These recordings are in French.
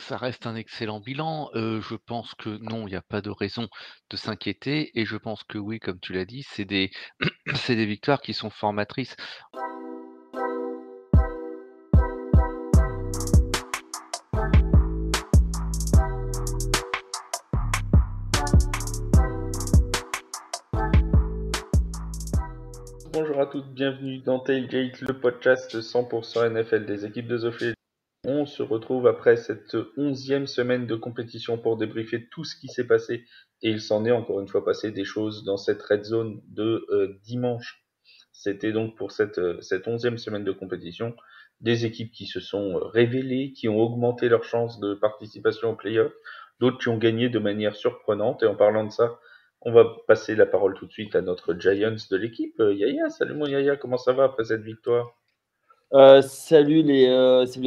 Ça reste un excellent bilan. Je pense que non, il y a pas de raison de s'inquiéter et je pense que oui, comme tu l'as dit, c'est des c'est des victoires qui sont formatrices. Bonjour à toutes, bienvenue dans Tailgate, le podcast 100% NFL des équipes de The Field. On se retrouve après cette 11e semaine de compétition pour débriefer tout ce qui s'est passé. Et il s'en est encore une fois passé des choses dans cette red zone de dimanche. C'était donc pour cette 11e semaine de compétition des équipes qui se sont révélées, qui ont augmenté leurs chances de participation aux playoffs, d'autres qui ont gagné de manière surprenante. Et en parlant de ça, on va passer la parole tout de suite à notre Giants de l'équipe. Yaya, salut mon Yaya, comment ça va après cette victoire? Salut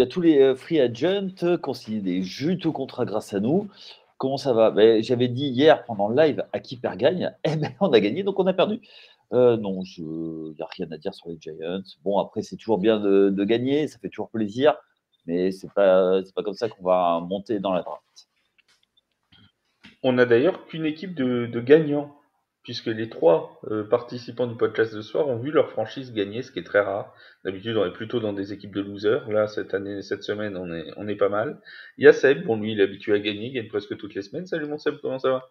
à tous les free agents qui ont signé des juteux contrats grâce à nous. Comment ça va? J'avais dit hier pendant le live à qui perd gagne. Eh ben, on a gagné, donc on a perdu. Non, il n'y a rien à dire sur les Giants. Bon, après, c'est toujours bien de gagner, ça fait toujours plaisir, mais c'est pas comme ça qu'on va monter dans la draft. On n'a d'ailleurs qu'une équipe de gagnants, puisque les trois participants du podcast de ce soir ont vu leur franchise gagner, ce qui est très rare. D'habitude, on est plutôt dans des équipes de losers. Là, cette semaine, on est pas mal. Il y a Seb, bon lui, il est habitué à gagner, il gagne presque toutes les semaines. Salut mon Seb, comment ça va?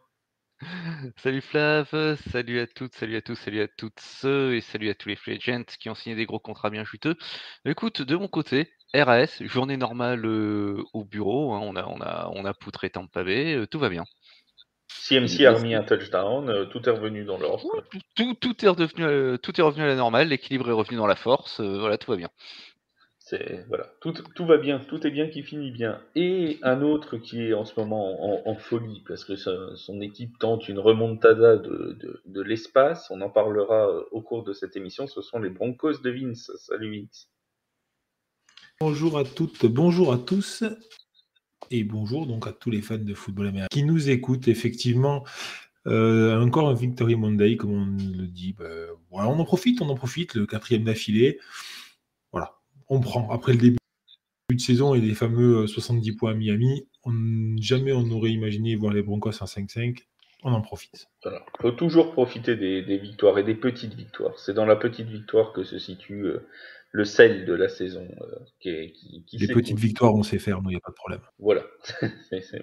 Salut Flav, salut à toutes, salut à tous, salut à toutes et salut à tous les free agents qui ont signé des gros contrats bien juteux. Écoute, de mon côté, RAS, journée normale, au bureau, hein, on a poutré Tampa Bay, tout va bien. Il est CMC a remis blessé. un touchdown, tout est revenu dans Ouais, l'ordre. tout est revenu à la normale, l'équilibre est revenu dans la force, voilà, tout va bien. Voilà, tout va bien, tout est bien qui finit bien. Et un autre qui est en ce moment en folie parce que son équipe tente une remontada de l'espace. On en parlera au cours de cette émission. Ce sont les Broncos de Vince. Salut Vince. Bonjour à toutes, bonjour à tous et bonjour donc à tous les fans de football américain qui nous écoutent. Effectivement, encore un Victory Monday, comme on le dit. Voilà, on en profite, le quatrième d'affilée. Voilà, on prend. Après le début de saison et les fameux 70 points à Miami, jamais on n'aurait imaginé voir les Broncos en 5-5. On en profite. Voilà. Faut toujours profiter des victoires et des petites victoires. C'est dans la petite victoire que se situe le sel de la saison qui Les petites s'écoule. victoires, on sait faire, nous, il n'y a pas de problème. Voilà.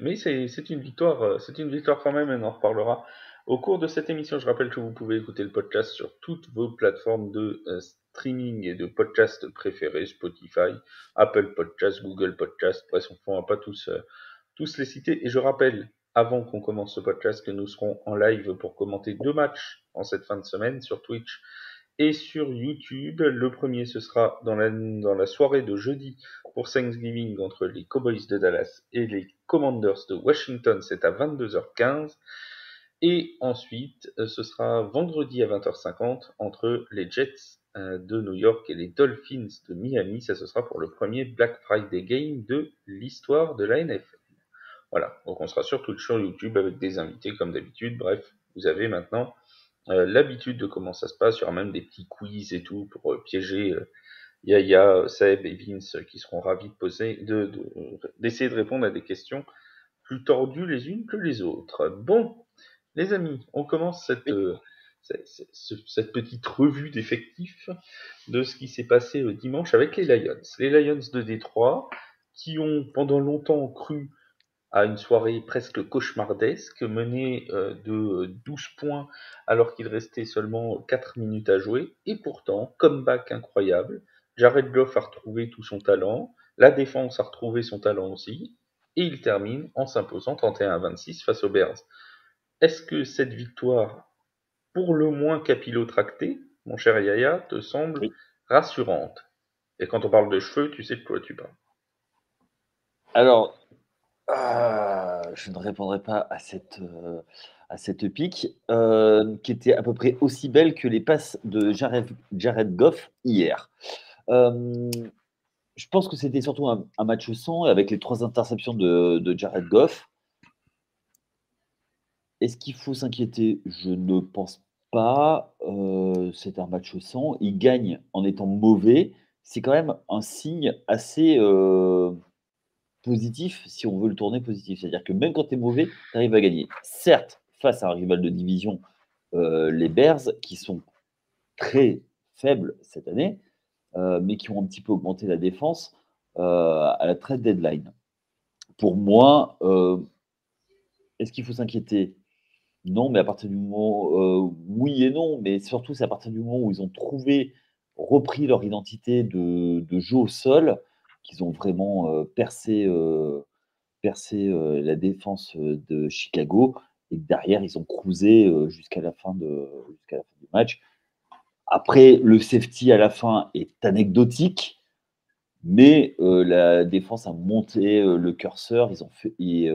Mais c'est une victoire quand même, et on en reparlera au cours de cette émission. Je rappelle que vous pouvez écouter le podcast sur toutes vos plateformes de streaming et de podcast préférées, Spotify, Apple Podcast, Google Podcast, bref, on ne va pas tous les citer. Et je rappelle, avant qu'on commence ce podcast, que nous serons en live pour commenter 2 matchs en cette fin de semaine sur Twitch et sur YouTube. Le premier, ce sera dans la soirée de jeudi pour Thanksgiving entre les Cowboys de Dallas et les Commanders de Washington. C'est à 22h15. Et ensuite, ce sera vendredi à 20h50 entre les Jets de New York et les Dolphins de Miami. Ça, ce sera pour le premier Black Friday Game de l'histoire de la NFL. Voilà, donc on sera surtout sur YouTube avec des invités comme d'habitude. Bref, vous avez maintenant l'habitude de comment ça se passe. Il y aura même des petits quiz et tout pour piéger Yaya, Seb et Vince qui seront ravis d'essayer de répondre à des questions plus tordues les unes que les autres. Bon, les amis, on commence cette petite revue d'effectifs de ce qui s'est passé dimanche avec les Lions. Les Lions de Détroit qui ont pendant longtemps cru à une soirée presque cauchemardesque, menée de 12 points alors qu'il restait seulement 4 minutes à jouer. Et pourtant, comeback incroyable, Jared Goff a retrouvé tout son talent, la défense a retrouvé son talent aussi, et il termine en s'imposant 31-26 face aux Bears. Est-ce que cette victoire, pour le moins capillotractée, mon cher Yaya, te semble Oui. rassurante? Et quand on parle de cheveux, tu sais de quoi tu parles. Alors, je ne répondrai pas à cette pique, qui était à peu près aussi belle que les passes de Jared Goff hier. Je pense que c'était surtout un match sans, avec les 3 interceptions de Jared Goff. Est-ce qu'il faut s'inquiéter? Je ne pense pas. C'est un match sans. Il gagne en étant mauvais. C'est quand même un signe assez, positif si on veut le tourner positif. C'est-à-dire que même quand tu es mauvais, tu arrives à gagner. Certes, face à un rival de division, les Bears, qui sont très faibles cette année, mais qui ont un petit peu augmenté la défense à la trade deadline. Pour moi, est-ce qu'il faut s'inquiéter? Non, mais à partir du moment, oui et non, mais surtout c'est à partir du moment où ils ont repris leur identité de jeu au sol, qu'ils ont vraiment percé la défense de Chicago, et que derrière ils ont cruisé jusqu'à la fin du match. Après, le safety à la fin est anecdotique, mais la défense a monté le curseur. Ils ont fait, et,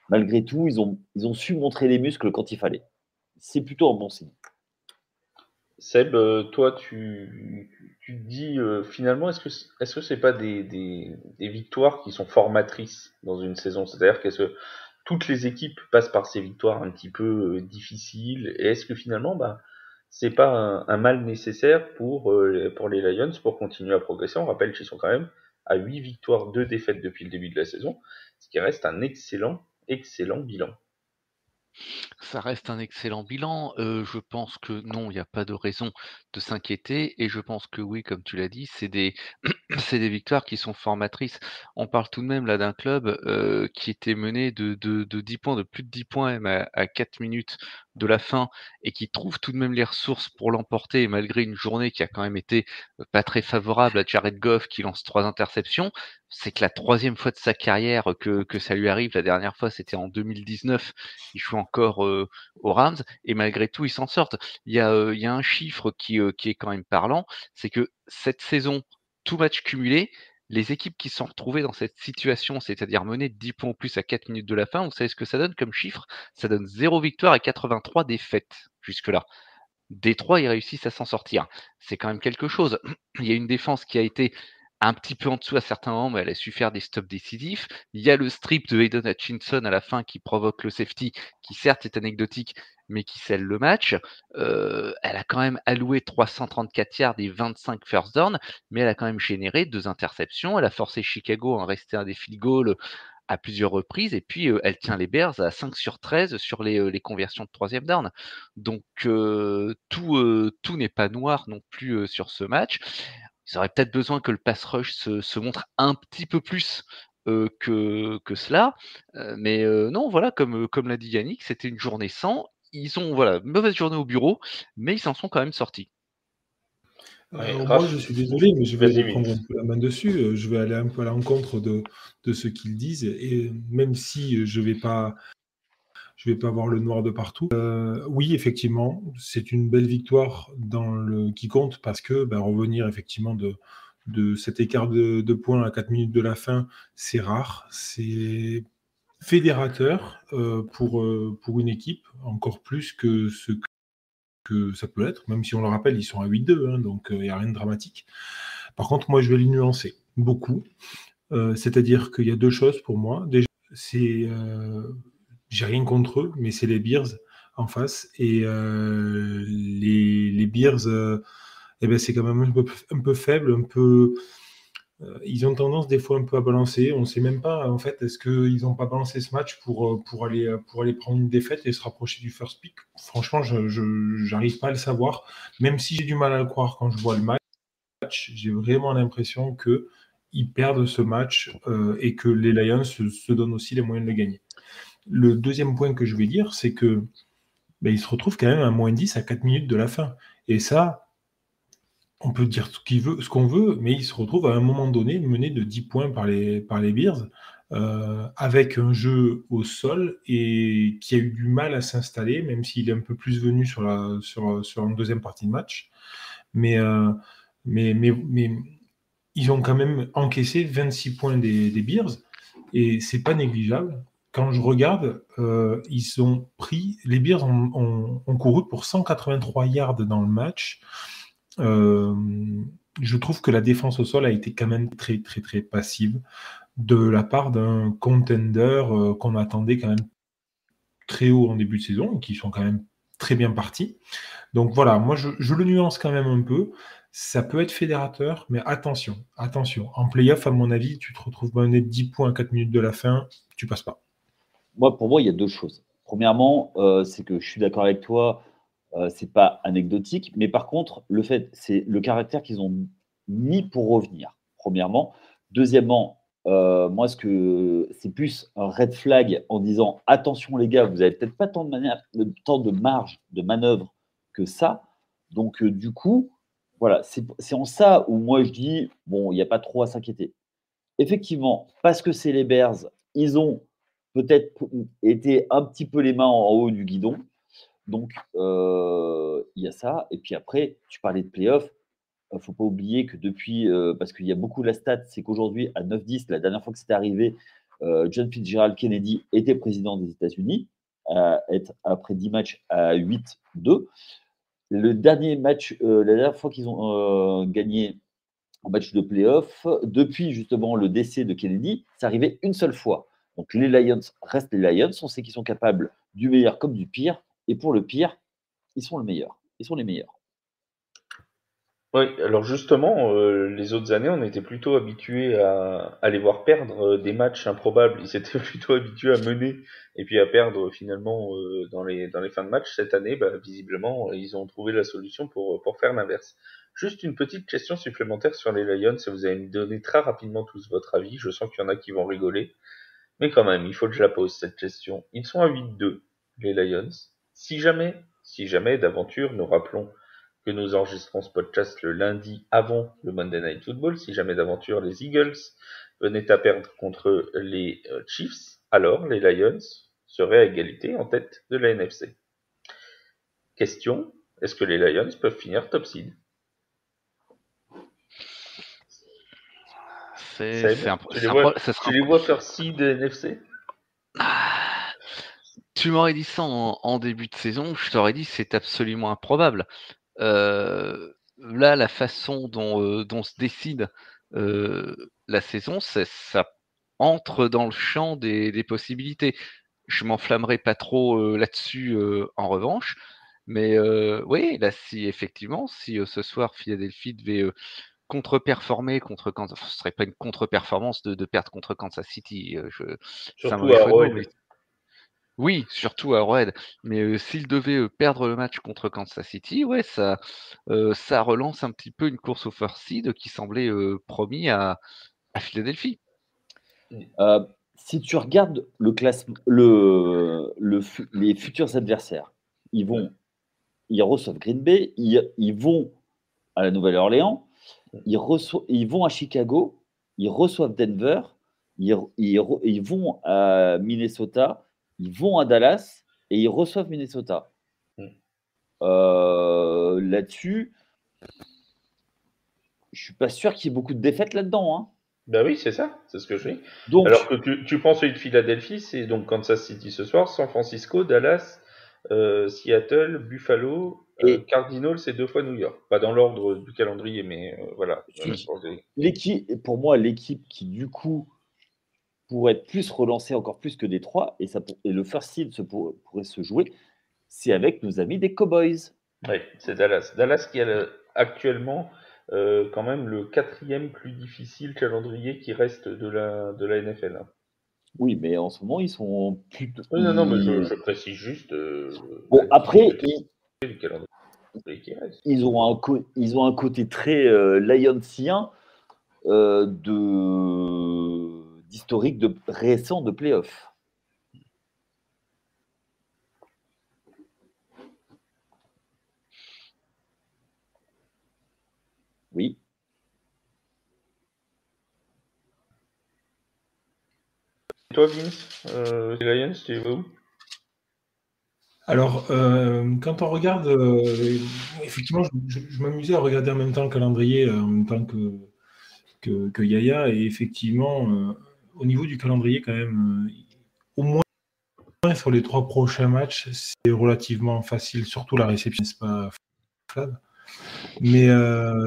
malgré tout, ils ont su montrer les muscles quand il fallait. C'est plutôt un bon signe. Seb, toi, tu te dis finalement, est-ce que c'est pas des victoires qui sont formatrices dans une saison? C'est-à-dire que toutes les équipes passent par ces victoires un petit peu difficiles, et est-ce que finalement, bah, c'est pas un mal nécessaire pour les Lions pour continuer à progresser? On rappelle qu'ils sont quand même à 8 victoires, 2 défaites depuis le début de la saison, ce qui reste un excellent bilan. Ça reste un excellent bilan. Je pense que non, il n'y a pas de raison de s'inquiéter et je pense que oui, comme tu l'as dit, c'est des c'est des victoires qui sont formatrices. On parle tout de même là d'un club, qui était mené de 10 points, de plus de 10 points même à 4 minutes de la fin et qui trouve tout de même les ressources pour l'emporter malgré une journée qui a quand même été, pas très favorable à Jared Goff qui lance 3 interceptions. C'est que la 3e fois de sa carrière que ça lui arrive. La dernière fois, c'était en 2019. Il joue encore, aux Rams et malgré tout, ils s'en sortent. Il y a un chiffre qui est quand même parlant, c'est que cette saison, tout match cumulé, les équipes qui se sont retrouvées dans cette situation, c'est-à-dire menées de 10 points ou plus à 4 minutes de la fin, vous savez ce que ça donne comme chiffre? Ça donne 0 victoire et 83 défaites jusque-là. Détroit, ils réussissent à s'en sortir. C'est quand même quelque chose. Il y a une défense qui a été un petit peu en dessous à certains moments, mais elle a su faire des stops décisifs. Il y a le strip de Hayden Hutchinson à la fin qui provoque le safety, qui certes est anecdotique, mais qui scelle le match. Elle a quand même alloué 334 yards et 25 first down, mais elle a quand même généré 2 interceptions. Elle a forcé Chicago à rester à des field goals à plusieurs reprises et puis elle tient les Bears à 5 sur 13 sur les conversions de 3e down. Donc tout n'est pas noir non plus sur ce match. Ils auraient peut-être besoin que le pass rush se montre un petit peu plus que cela. Mais non, voilà, comme l'a dit Yannick, c'était une journée sans. Ils ont voilà, une mauvaise journée au bureau, mais ils s'en sont quand même sortis. Ouais, Moi, je suis désolé, mais je vais vas-y, reprendre un Vince. peu la main dessus. Je vais aller un peu à l'encontre de ce qu'ils disent. Et même si je vais pas voir le noir de partout. Oui, effectivement, c'est une belle victoire qui compte parce que revenir effectivement de cet écart de points à 4 minutes de la fin, c'est rare. C'est fédérateur pour une équipe, encore plus que ce que ça peut être, même si on le rappelle, ils sont à 8-2, hein, donc il n'y a rien de dramatique. Par contre, moi, je vais les nuancer beaucoup. C'est-à-dire qu'il y a 2 choses pour moi. Déjà, c'est j'ai rien contre eux, mais c'est les Bears en face. Et les Bears, c'est quand même un peu faible, un peu. Ils ont tendance des fois un peu à balancer. On ne sait même pas, en fait, est-ce qu'ils n'ont pas balancé ce match pour aller prendre une défaite et se rapprocher du first pick? Franchement, je n'arrive pas à le savoir. Même si j'ai du mal à le croire quand je vois le match, j'ai vraiment l'impression qu'ils perdent ce match et que les Lions se donnent aussi les moyens de le gagner. Le deuxième point que je vais dire, c'est que ils se retrouvent quand même à moins 10 à 4 minutes de la fin. Et ça, on peut dire ce qu'on veut, mais ils se retrouvent à un moment donné menés de 10 points par les Bears, avec un jeu au sol et qui a eu du mal à s'installer, même s'il est un peu plus venu sur une deuxième partie de match. Mais ils ont quand même encaissé 26 points des Bears et c'est pas négligeable. Quand je regarde, les Bears ont couru pour 183 yards dans le match. Je trouve que la défense au sol a été quand même très très très passive de la part d'un contender qu'on attendait quand même très haut en début de saison et qui sont quand même très bien partis. Donc voilà, moi je le nuance quand même un peu. ça peut être fédérateur, mais attention. En play-off, à mon avis, tu te retrouves mené de 10 points à 4 minutes de la fin, tu passes pas. Pour moi, il y a deux choses. Premièrement, c'est que je suis d'accord avec toi, c'est pas anecdotique, mais par contre, c'est le caractère qu'ils ont mis pour revenir, premièrement. Deuxièmement, moi, c'est plus un red flag en disant attention les gars, vous n'avez peut-être pas tant de marge de manœuvre que ça. Donc, du coup, voilà, c'est en ça où moi je dis bon, il n'y a pas trop à s'inquiéter. Effectivement, parce que c'est les Bears, ils ont peut-être été un petit peu les mains en haut du guidon. Donc, il y a ça. Et puis après, tu parlais de playoff. Il ne faut pas oublier que depuis, parce qu'il y a beaucoup la stat, c'est qu'aujourd'hui, à 9-10, la dernière fois que c'était arrivé, John Fitzgerald Kennedy était président des États-Unis, après 10 matchs à 8-2. Le dernier match, la dernière fois qu'ils ont gagné en match de playoff, depuis justement le décès de Kennedy, c'est arrivé une seule fois. Donc les Lions restent les Lions, on sait qu'ils sont capables du meilleur comme du pire, et pour le pire, ils sont le meilleur. Ils sont les meilleurs. Oui, alors justement, les autres années, on était plutôt habitués à les voir perdre des matchs improbables. Ils étaient plutôt habitués à mener et puis à perdre finalement dans les fins de match. Cette année, visiblement, ils ont trouvé la solution pour faire l'inverse. Juste une petite question supplémentaire sur les Lions, et vous allez me donner très rapidement tous votre avis. Je sens qu'il y en a qui vont rigoler, mais quand même, il faut que je la pose cette question. Ils sont à 8-2, les Lions. Si jamais d'aventure, nous rappelons que nous enregistrons ce podcast le lundi avant le Monday Night Football. Si jamais d'aventure les Eagles venaient à perdre contre les Chiefs, alors les Lions seraient à égalité en tête de la NFC. Question, est-ce que les Lions peuvent finir top seed? Tu les vois first seed NFC? Tu m'aurais dit ça en début de saison, je t'aurais dit c'est absolument improbable. Là, la façon dont se décide la saison, ça entre dans le champ des possibilités. Je m'enflammerai pas trop là-dessus en revanche, mais oui, là, si ce soir Philadelphie devait contre-performer contre Kansas, ce serait pas une contre-performance de perdre contre Kansas City. C'est un Surtout mauvais à jeu de mots, Arrowhead. mais oui, surtout à Arrowhead. Mais s'il devait perdre le match contre Kansas City, ouais, ça relance un petit peu une course au first seed qui semblait promis à Philadelphie. Si tu regardes le classement, les futurs adversaires, ils reçoivent Green Bay, ils vont à la Nouvelle-Orléans, ils vont à Chicago, ils reçoivent Denver, ils vont à Minnesota, ils vont à Dallas et ils reçoivent Minnesota. Là-dessus, je suis pas sûr qu'il y ait beaucoup de défaites là-dedans. Hein. Bah oui, c'est ça, c'est ce que je dis. Donc, alors que tu penses celui de Philadelphie, c'est donc Kansas City ce soir, San Francisco, Dallas, Seattle, Buffalo, Cardinals, c'est 2 fois New York. Pas dans l'ordre du calendrier, mais voilà. Pour moi, l'équipe qui du coup pourrait être plus relancée encore plus que Détroit, et le first seed pourrait se jouer, c'est avec nos amis des Cowboys. Oui, c'est Dallas. Dallas qui a actuellement quand même le 4e plus difficile calendrier qui reste de la NFL. Hein. Oui, mais en ce moment, ils sont plutôt. Oui, non, mais je précise juste. Bon, après, ils ont un côté très lioncien d'historique récent de playoff. Oui. Et toi, Vince, les Lions, tu es où? Alors, quand on regarde, effectivement, je m'amusais à regarder en même temps le calendrier, en même temps que Yaya, et effectivement, au niveau du calendrier, quand même, au moins sur les 3 prochains matchs, c'est relativement facile, surtout la réception, n'est-ce pas, Flav? Mais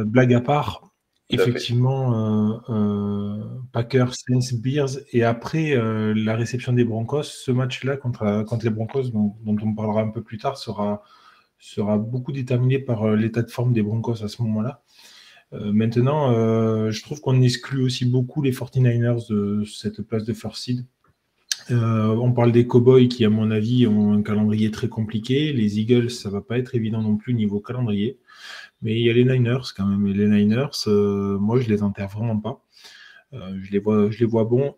blague à part, effectivement, Packers, Saints, Bears, et après la réception des Broncos, ce match-là contre les Broncos, dont on parlera un peu plus tard, sera beaucoup déterminé par l'état de forme des Broncos à ce moment-là. Maintenant, je trouve qu'on exclut aussi beaucoup les 49ers de cette place de first seed. On parle des Cowboys qui, à mon avis, ont un calendrier très compliqué. Les Eagles, ça va pas être évident non plus niveau calendrier. Mais il y a les Niners quand même. Et les Niners, moi, je les enterre vraiment pas. Je les vois bons.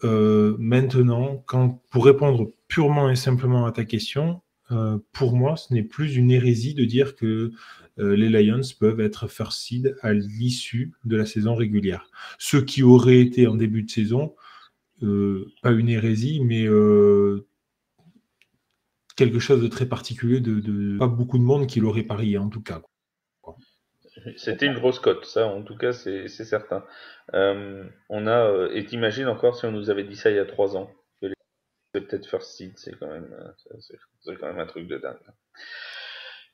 Maintenant, pour répondre purement et simplement à ta question, pour moi, ce n'est plus une hérésie de dire que les Lions peuvent être first seed à l'issue de la saison régulière. Ce qui aurait été en début de saison, pas une hérésie, mais quelque chose de très particulier, de pas beaucoup de monde qui l'aurait parié en tout cas. C'était une grosse cote, ça en tout cas c'est certain. Et t'imagines encore si on nous avait dit ça il y a 3 ans, que les c'est peut-être first seed, c'est quand même un truc de dingue.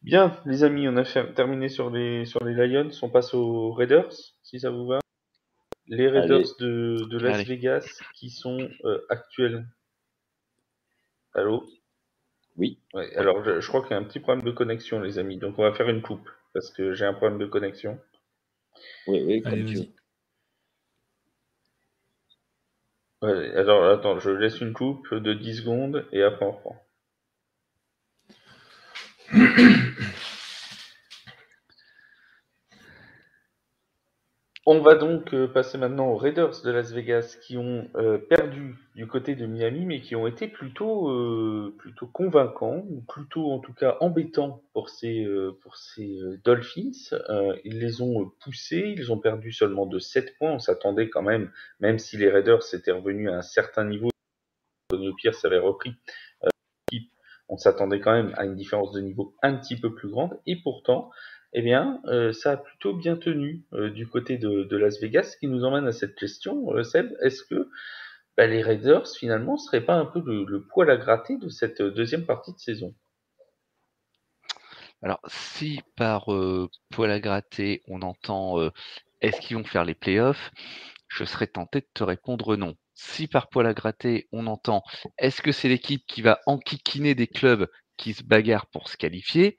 Bien, les amis, on a terminé sur les Lions, on passe aux Raiders, si ça vous va. Les Raiders de Las Vegas qui sont actuels. Allô ? Oui. Ouais, alors je crois qu'il y a un petit problème de connexion, les amis, donc on va faire une coupe parce que j'ai un problème de connexion. Oui, Allez, comme tu vas-y. veux. Ouais, alors attends, je laisse une coupe de 10 secondes et après on reprend. On va donc passer maintenant aux Raiders de Las Vegas qui ont perdu du côté de Miami, mais qui ont été plutôt convaincants, ou plutôt en tout cas embêtants pour ces Dolphins. Ils les ont poussés, ils ont perdu seulement de 7 points. On s'attendait quand même si les Raiders étaient revenus à un certain niveau, Antonio Pierce avait repris on s'attendait quand même à une différence de niveau un petit peu plus grande, et pourtant, eh bien, ça a plutôt bien tenu du côté de Las Vegas, ce qui nous emmène à cette question, Seb, est-ce que les Raiders, finalement, seraient pas un peu le poil à gratter de cette deuxième partie de saison? Alors, si par poil à gratter, on entend est-ce qu'ils vont faire les playoffs, je serais tenté de te répondre non. Si par poil à gratter, on entend est-ce que c'est l'équipe qui va enquiquiner des clubs qui se bagarrent pour se qualifier,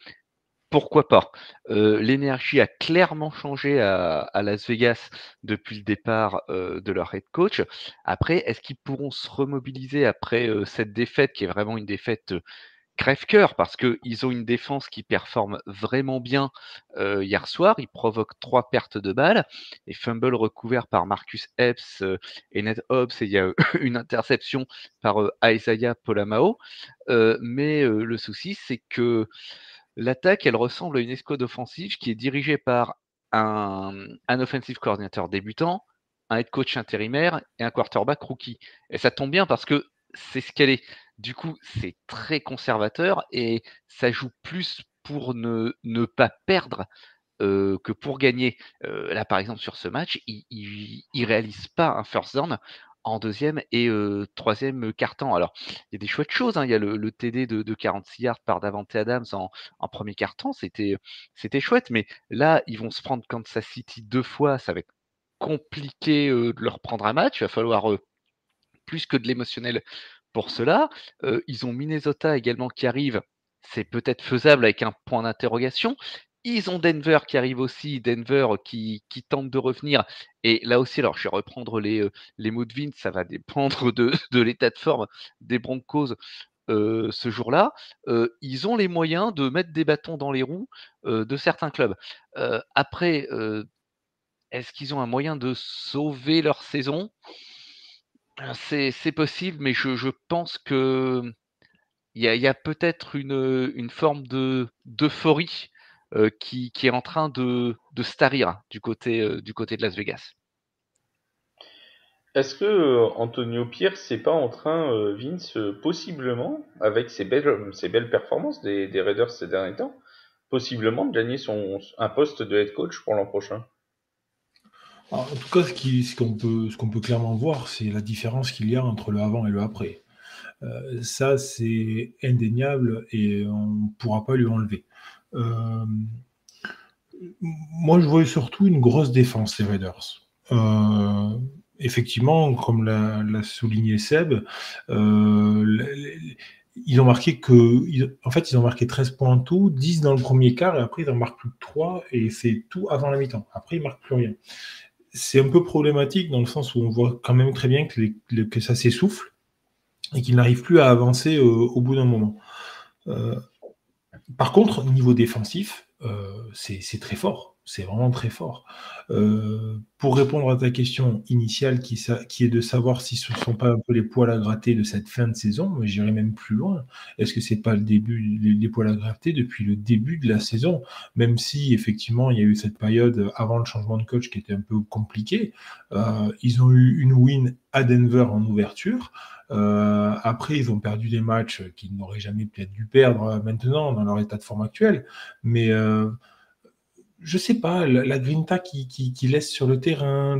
pourquoi pas. L'énergie a clairement changé à Las Vegas depuis le départ de leur head coach. Après, est-ce qu'ils pourront se remobiliser après cette défaite qui est vraiment une défaite crève-cœur parce qu'ils ont une défense qui performe vraiment bien hier soir. Ils provoquent 3 pertes de balles et fumble recouvert par Marcus Epps et Ned Hobbs et il y a une interception par Isaiah Polamao. Mais le souci, c'est que l'attaque, elle ressemble à une escouade offensive qui est dirigée par un offensive coordinator débutant, un head coach intérimaire et un quarterback rookie. Et ça tombe bien parce que c'est ce qu'elle est. Du coup, c'est très conservateur et ça joue plus pour ne pas perdre que pour gagner. Là, par exemple, sur ce match, il réalise pas un first down en deuxième et troisième quart-temps. Alors, il y a des chouettes choses, hein. Il y a le TD de 46 yards par Davante Adams en premier quart-temps. C'était chouette, mais là, ils vont se prendre Kansas City 2 fois. Ça va être compliqué de leur prendre un match. Il va falloir plus que de l'émotionnel pour cela. Ils ont Minnesota également qui arrive. C'est peut-être faisable avec un point d'interrogation. Ils ont Denver qui arrive aussi, Denver qui tente de revenir. Et là aussi, alors je vais reprendre les mots de Vince, ça va dépendre de l'état de forme des Broncos ce jour-là. Ils ont les moyens de mettre des bâtons dans les roues de certains clubs. Après, est-ce qu'ils ont un moyen de sauver leur saison? C'est possible, mais je pense que il y a peut-être une forme d'euphorie qui est en train de se tarir du côté de Las Vegas. Est-ce que Antonio Pierce c'est pas en train, Vince, possiblement, avec ses belles performances des Raiders ces derniers temps, possiblement de gagner un poste de head coach pour l'an prochain? Alors, en tout cas, ce qu'on peut clairement voir, c'est la différence qu'il y a entre le avant et le après. Ça, c'est indéniable et on ne pourra pas lui enlever. Moi, je voyais surtout une grosse défense des Raiders. Effectivement, comme l'a souligné Seb, ils ont marqué en fait, ils ont marqué 13 points en tout, 10 dans le premier quart, et après, ils en marquent plus que 3, et c'est tout avant la mi-temps. Après, ils marquent plus rien. C'est un peu problématique dans le sens où on voit quand même très bien que ça s'essouffle et qu'ils n'arrivent plus à avancer au bout d'un moment. Par contre, au niveau défensif, c'est très fort. C'est vraiment très fort. Pour répondre à ta question initiale qui est de savoir si ce ne sont pas un peu les poils à gratter de cette fin de saison, mais j'irai même plus loin. Est-ce que c'est pas le début, les poils à gratter depuis le début de la saison? Même si effectivement il y a eu cette période avant le changement de coach qui était un peu compliquée, ils ont eu une win à Denver en ouverture. Après, ils ont perdu des matchs qu'ils n'auraient jamais peut-être dû perdre maintenant dans leur état de forme actuel. Mais je sais pas, la grinta qui laisse sur le terrain,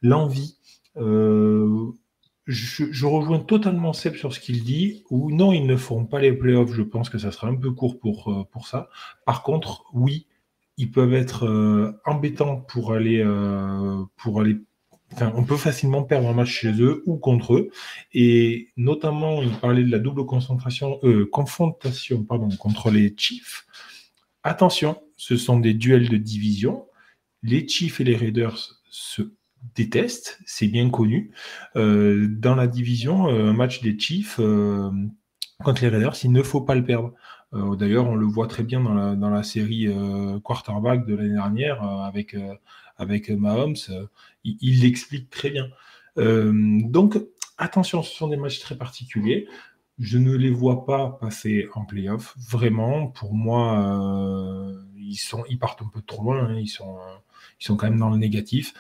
l'envie. Je rejoins totalement Seb sur ce qu'il dit. Ou non, ils ne feront pas les playoffs. Je pense que ça sera un peu court pour ça. Par contre, oui, ils peuvent être embêtants pour aller. Enfin, on peut facilement perdre un match chez eux ou contre eux. Et notamment, il parlait de la double confrontation contre les Chiefs. Attention, ce sont des duels de division. Les Chiefs et les Raiders se détestent, c'est bien connu. Dans la division, un match des Chiefs contre les Raiders, il ne faut pas le perdre. D'ailleurs, on le voit très bien dans la série quarterback de l'année dernière avec Mahomes. Il l'explique très bien. Donc, attention, ce sont des matchs très particuliers. Je ne les vois pas passer en play-off. Vraiment, pour moi, ils partent un peu trop loin. Hein. Ils sont quand même dans le négatif.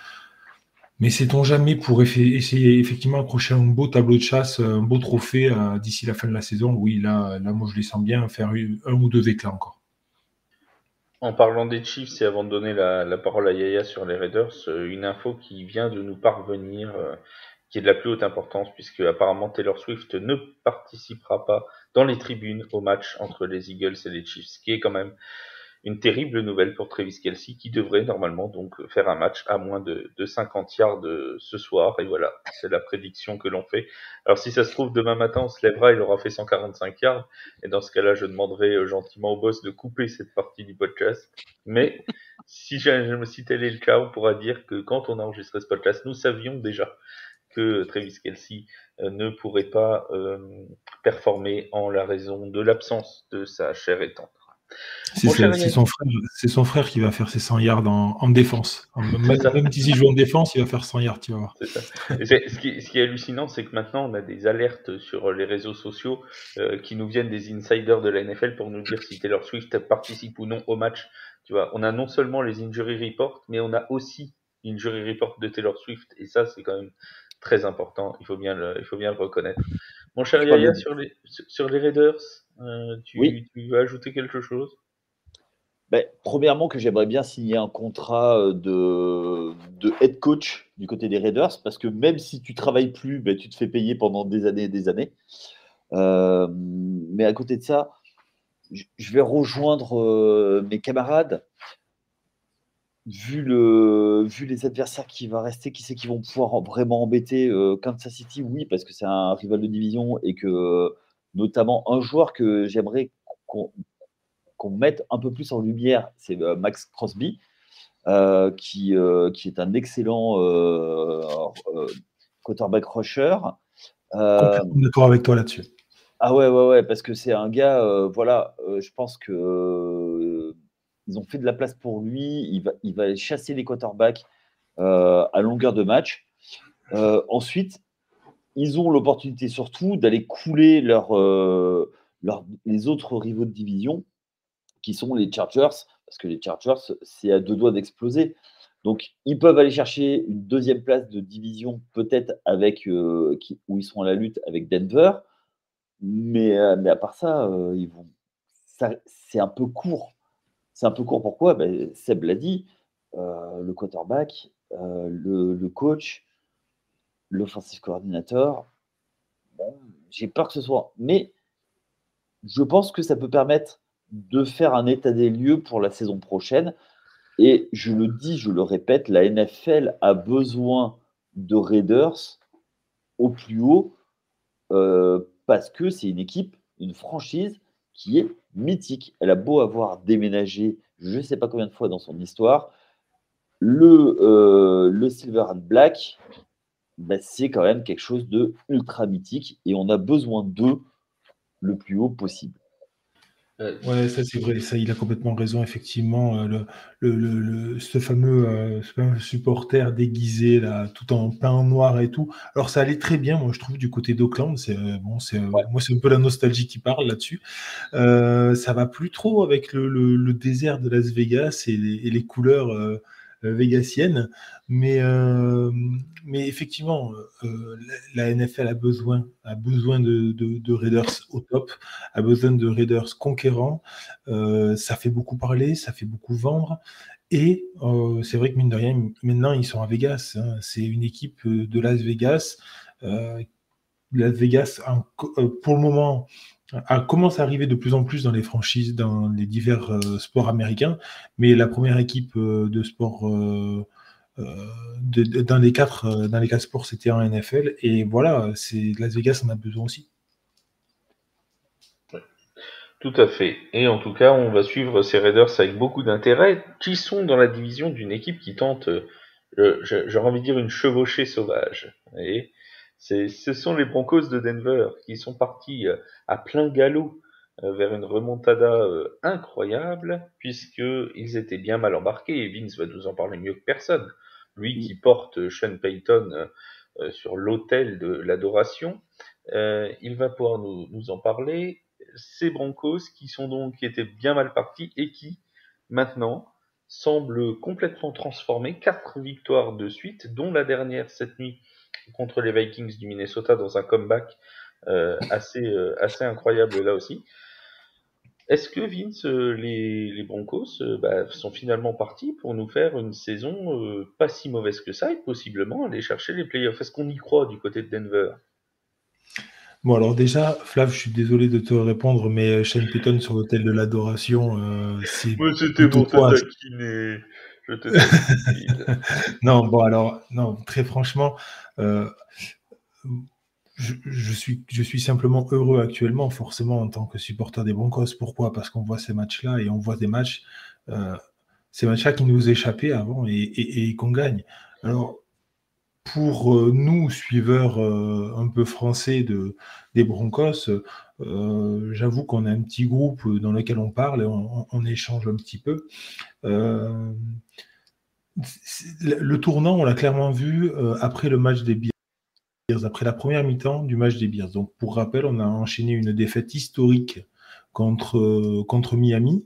Mais sait-on jamais pour essayer effectivement accrocher un beau tableau de chasse, un beau trophée d'ici la fin de la saison? Oui, là, moi, je les sens bien faire un ou deux éclats encore. En parlant des Chiefs, et avant de donner la parole à Yaya sur les Raiders, une info qui vient de nous parvenir, qui est de la plus haute importance, puisque apparemment Taylor Swift ne participera pas dans les tribunes au match entre les Eagles et les Chiefs, ce qui est quand même une terrible nouvelle pour Travis Kelce, qui devrait normalement donc faire un match à moins de 50 yards ce soir. Et voilà, c'est la prédiction que l'on fait. Alors si ça se trouve, demain matin, on se lèvera, il aura fait 145 yards. Et dans ce cas-là, je demanderai gentiment au boss de couper cette partie du podcast. Mais si tel est le cas, on pourra dire que quand on a enregistré ce podcast, nous savions déjà que Travis Kelce ne pourrait pas performer en la raison de l'absence de sa chère et tendre. C'est son frère qui va faire ses 100 yards en défense. Même s'il joue en défense, il va faire 100 yards, tu vas voir. C'est ça. Et ce qui est hallucinant, c'est que maintenant, on a des alertes sur les réseaux sociaux qui nous viennent des insiders de la NFL pour nous dire si Taylor Swift participe ou non au match. Tu vois, on a non seulement les injury reports, mais on a aussi l'injury report de Taylor Swift. Et ça, c'est quand même très important. Il faut bien le reconnaître. Mon cher Yaya, sur les Raiders, tu veux ajouter quelque chose? Premièrement, que j'aimerais bien signer un contrat de head coach du côté des Raiders, parce que même si tu travailles plus, tu te fais payer pendant des années et des années. Mais à côté de ça, je vais rejoindre mes camarades. Vu les adversaires qui va rester, qui c'est qui vont pouvoir vraiment embêter Kansas City? Oui, parce que c'est un rival de division et que notamment un joueur que j'aimerais qu'on mette un peu plus en lumière, c'est Max Crosby, qui est un excellent quarterback rusher. Complètement d'accord avec toi là-dessus. Ah ouais, parce que c'est un gars, je pense que ils ont fait de la place pour lui. Il va chasser les quarterbacks à longueur de match. Ensuite, ils ont l'opportunité surtout d'aller couler les autres rivaux de division, qui sont les Chargers, parce que les Chargers, c'est à deux doigts d'exploser. Donc, ils peuvent aller chercher une deuxième place de division, peut-être où ils sont à la lutte avec Denver. Mais à part ça, c'est un peu court. C'est un peu court. Pourquoi? Seb l'a dit, le quarterback, le coach, l'offensive coordinator. Bon, j'ai peur que ce soit. Mais je pense que ça peut permettre de faire un état des lieux pour la saison prochaine. Et je le dis, je le répète, la NFL a besoin de Raiders au plus haut parce que c'est une équipe une franchise qui est mythique. Elle a beau avoir déménagé je ne sais pas combien de fois dans son histoire, le Silver and Black, c'est quand même quelque chose de ultra mythique et on a besoin d'eux le plus haut possible. Ouais, ça c'est vrai, ça il a complètement raison, effectivement. Ce fameux supporter déguisé, là, tout en peint en noir et tout. Alors ça allait très bien, moi je trouve, du côté d'Auckland. Moi c'est un peu la nostalgie qui parle là-dessus. Ça va plus trop avec le désert de Las Vegas et les couleurs végasiennes. Mais effectivement, la NFL a besoin de Raiders au top, a besoin de Raiders conquérants. Ça fait beaucoup parler, ça fait beaucoup vendre. Et c'est vrai que mine de rien, maintenant ils sont à Vegas. Hein. C'est une équipe de Las Vegas. Las Vegas, pour le moment, commence à arriver de plus en plus dans les franchises, dans les divers sports américains. Mais la première équipe de sport dans les quatre sports, c'était en NFL. Et voilà, Las Vegas en a besoin aussi. Tout à fait. Et en tout cas, on va suivre ces Raiders avec beaucoup d'intérêt, qui sont dans la division d'une équipe qui tente, j'aurais envie de dire, une chevauchée sauvage. Et ce sont les Broncos de Denver qui sont partis à plein galop vers une remontada incroyable, puisqu'ils étaient bien mal embarqués, et Vince va nous en parler mieux que personne. Lui qui porte Sean Payton sur l'autel de l'adoration, il va pouvoir nous en parler. Ces Broncos qui étaient bien mal partis et qui, maintenant, semblent complètement transformés. 4 victoires de suite, dont la dernière cette nuit contre les Vikings du Minnesota dans un comeback assez incroyable là aussi. Est-ce que Vince, les Broncos sont finalement partis pour nous faire une saison pas si mauvaise que ça et possiblement aller chercher les playoffs? Est-ce qu'on y croit du côté de Denver? Bon, alors déjà, Flav, je suis désolé de te répondre, mais Shane Payton sur l'autel de l'adoration, c'est Ouais, c'était plutôt pour te quoi? taquiner. Je te taquine. Non, bon, alors, non, très franchement, je suis simplement heureux actuellement, forcément, en tant que supporter des Broncos. Pourquoi? Parce qu'on voit ces matchs-là et on voit ces matchs-là qui nous échappaient avant et qu'on gagne. Alors, pour nous, suiveurs un peu français des Broncos, j'avoue qu'on a un petit groupe dans lequel on parle et on échange un petit peu. Le tournant, on l'a clairement vu après le match des Bears, après la première mi-temps du match des Bears. Donc, pour rappel, on a enchaîné une défaite historique contre Miami,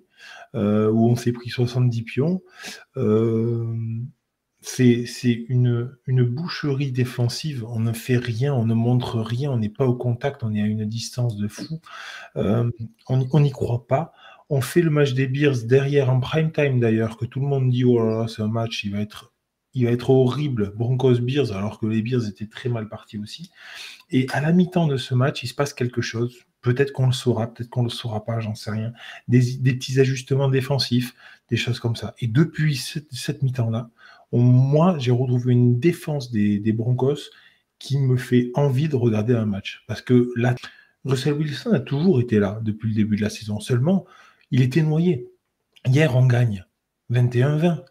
où on s'est pris 70 pions. C'est une boucherie défensive. On ne fait rien, on ne montre rien, on n'est pas au contact, on est à une distance de fou. On n'y croit pas. On fait le match des Bears derrière en prime time d'ailleurs, que tout le monde dit oh là là, c'est un match, il va être horrible, Broncos-Bears, alors que les Bears étaient très mal partis aussi. Et à la mi-temps de ce match, il se passe quelque chose. Peut-être qu'on le saura, peut-être qu'on ne le saura pas, j'en sais rien. Des petits ajustements défensifs, des choses comme ça. Et depuis cette mi-temps-là, moi, j'ai retrouvé une défense des Broncos qui me fait envie de regarder un match. Parce que là, Russell Wilson a toujours été là depuis le début de la saison. Seulement, il était noyé. Hier, on gagne 21-20.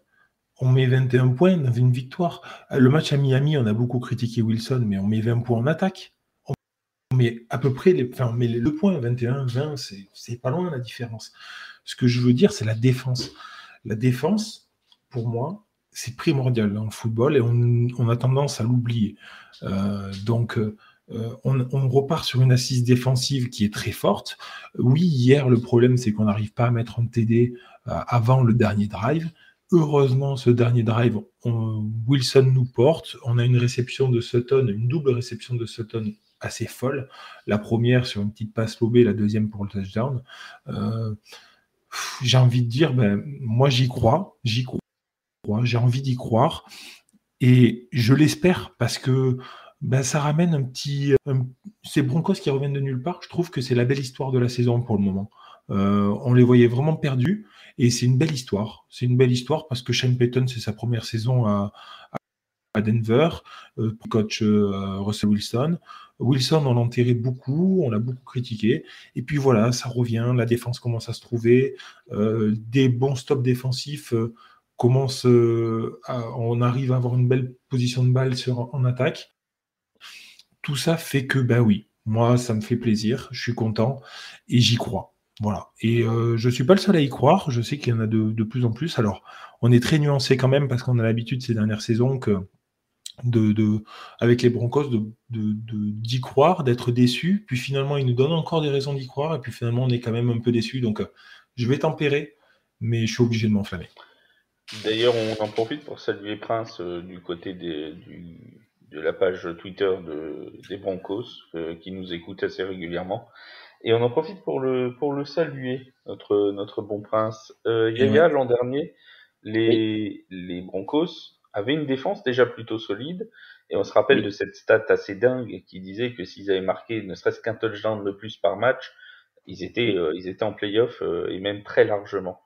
On met 21 points dans une victoire. Le match à Miami, on a beaucoup critiqué Wilson, mais on met 20 points en attaque. On met à peu près on met le point 21-20, c'est pas loin la différence. Ce que je veux dire, c'est la défense. La défense, pour moi, c'est primordial dans le football et on a tendance à l'oublier. Donc, on repart sur une assise défensive qui est très forte. Oui, hier, le problème, c'est qu'on n'arrive pas à mettre un TD avant le dernier drive. Heureusement, ce dernier drive, Wilson nous porte. On a une réception de Sutton, une double réception de Sutton assez folle. La première sur une petite passe lobée, la deuxième pour le touchdown. J'ai envie de dire, moi j'y crois, j'ai envie d'y croire. Et je l'espère parce que ça ramène ces Broncos qui reviennent de nulle part. Je trouve que c'est la belle histoire de la saison pour le moment. On les voyait vraiment perdus et c'est une belle histoire. C'est une belle histoire parce que Shane Payton, c'est sa première saison à Denver, coach Russell Wilson. Wilson, on l'a enterré beaucoup, on l'a beaucoup critiqué. Et puis voilà, ça revient, la défense commence à se trouver, des bons stops défensifs on arrive à avoir une belle position de balle en attaque. Tout ça fait que, ben oui, moi, ça me fait plaisir, je suis content et j'y crois. Voilà. Et je ne suis pas le seul à y croire, je sais qu'il y en a de plus en plus. Alors, on est très nuancé quand même parce qu'on a l'habitude ces dernières saisons avec les Broncos d'y croire, d'être déçus, puis finalement ils nous donnent encore des raisons d'y croire, et puis finalement on est quand même un peu déçus, donc je vais tempérer, mais je suis obligé de m'enflammer. D'ailleurs, on en profite pour saluer Prince du côté de la page Twitter des Broncos, qui nous écoute assez régulièrement. Et on en profite pour le saluer, notre bon Prince. Yaya, l'an dernier, les Broncos avaient une défense déjà plutôt solide, et on se rappelle de cette stat assez dingue qui disait que s'ils avaient marqué ne serait-ce qu'un touchdown de plus par match, ils étaient en play-off et même très largement.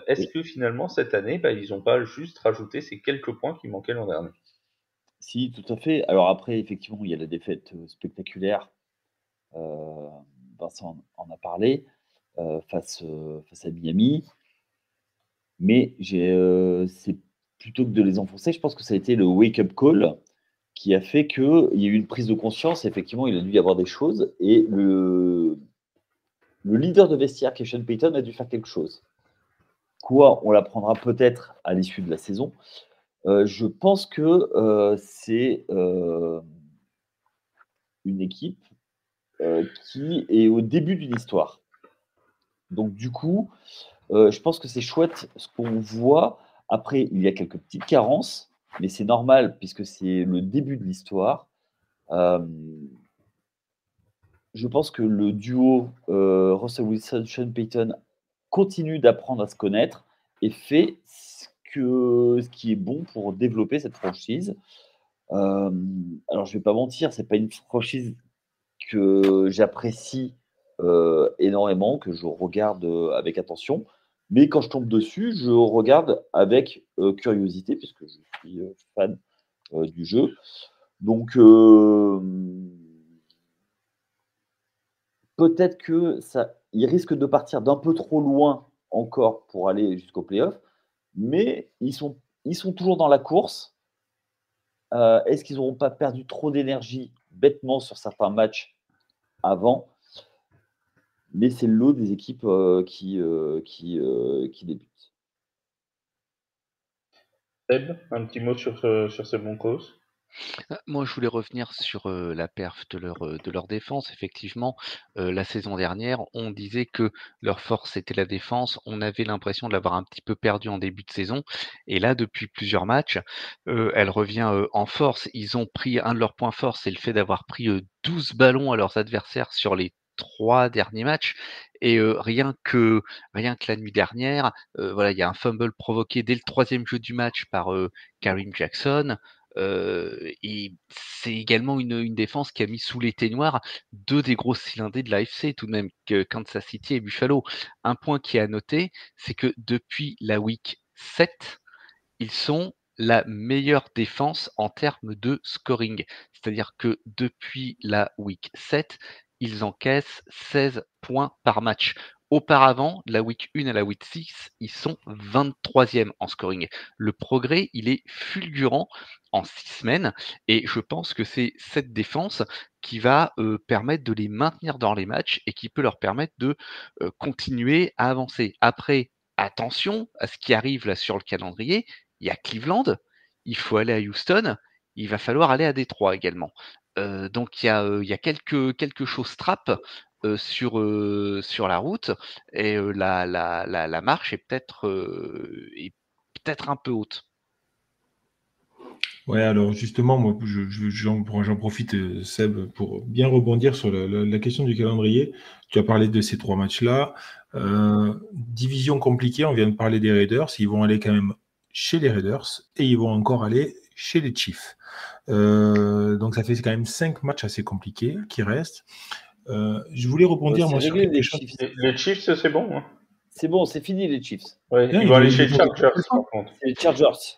Est-ce que finalement cette année, ils n'ont pas juste rajouté ces quelques points qui manquaient l'an dernier? Si, tout à fait. Alors après, effectivement, il y a la défaite spectaculaire. Vincent en a parlé face à Miami. Mais c'est plutôt que de les enfoncer, je pense que ça a été le wake-up call qui a fait qu'il y a eu une prise de conscience. Effectivement, il a dû y avoir des choses. Et le leader de vestiaire, qui est Sean Payton, a dû faire quelque chose. Quoi, on l'apprendra peut-être à l'issue de la saison. Je pense que c'est une équipe qui est au début d'une histoire. Donc du coup, je pense que c'est chouette ce qu'on voit. Après, il y a quelques petites carences, mais c'est normal puisque c'est le début de l'histoire. Je pense que le duo Russell Wilson, Sean Payton continue d'apprendre à se connaître et fait ce qui est bon pour développer cette franchise. Alors, je ne vais pas mentir, c'est pas une franchise que j'apprécie énormément, que je regarde avec attention. Mais quand je tombe dessus, je regarde avec curiosité, puisque je suis fan du jeu. Donc, peut-être il risque de partir d'un peu trop loin encore pour aller jusqu'au playoff, mais ils sont toujours dans la course. Est-ce qu'ils n'auront pas perdu trop d'énergie bêtement sur certains matchs avant? Mais c'est le lot des équipes qui débutent. Seb, un petit mot sur ces Broncos? Moi, je voulais revenir sur la perf de leur défense. Effectivement, la saison dernière, on disait que leur force était la défense. On avait l'impression de l'avoir un petit peu perdue en début de saison. Et là, depuis plusieurs matchs, elle revient en force. Ils ont pris un de leurs points forts, c'est le fait d'avoir pris 12 ballons à leurs adversaires sur les 3 derniers matchs. Et rien que la nuit dernière, voilà, il y a un fumble provoqué dès le 3e jeu du match par Kareem Jackson. Et c'est également une défense qui a mis sous les ténoirs 2 des grosses cylindrées de l'AFC tout de même, que Kansas City et Buffalo. Un point qui est à noter, c'est que depuis la week 7, ils sont la meilleure défense en termes de scoring. C'est-à-dire que depuis la week 7, ils encaissent 16 points par match. Auparavant, de la week 1 à la week 6, ils sont 23e en scoring. Le progrès, il est fulgurant en 6 semaines et je pense que c'est cette défense qui va permettre de les maintenir dans les matchs et qui peut leur permettre de continuer à avancer. Après, attention à ce qui arrive là sur le calendrier. Il y a Cleveland, il faut aller à Houston, il va falloir aller à Détroit également. Donc il y a quelque chose trappe sur la route et la marche est peut-être un peu haute. Ouais, alors justement, moi, j'en profite, Seb, pour bien rebondir sur la question du calendrier. Tu as parlé de ces 3 matchs-là. Division compliquée, on vient de parler des Raiders. Ils vont aller quand même chez les Raiders et ils vont encore aller chez les Chiefs. Donc ça fait quand même 5 matchs assez compliqués qui restent. Je voulais rebondir moi sur quelque chose. Les Chiefs, c'est bon. Hein. C'est bon, c'est fini les Chiefs. Ouais, ils vont aller chez les Chargers, par contre. C'est les Chargers.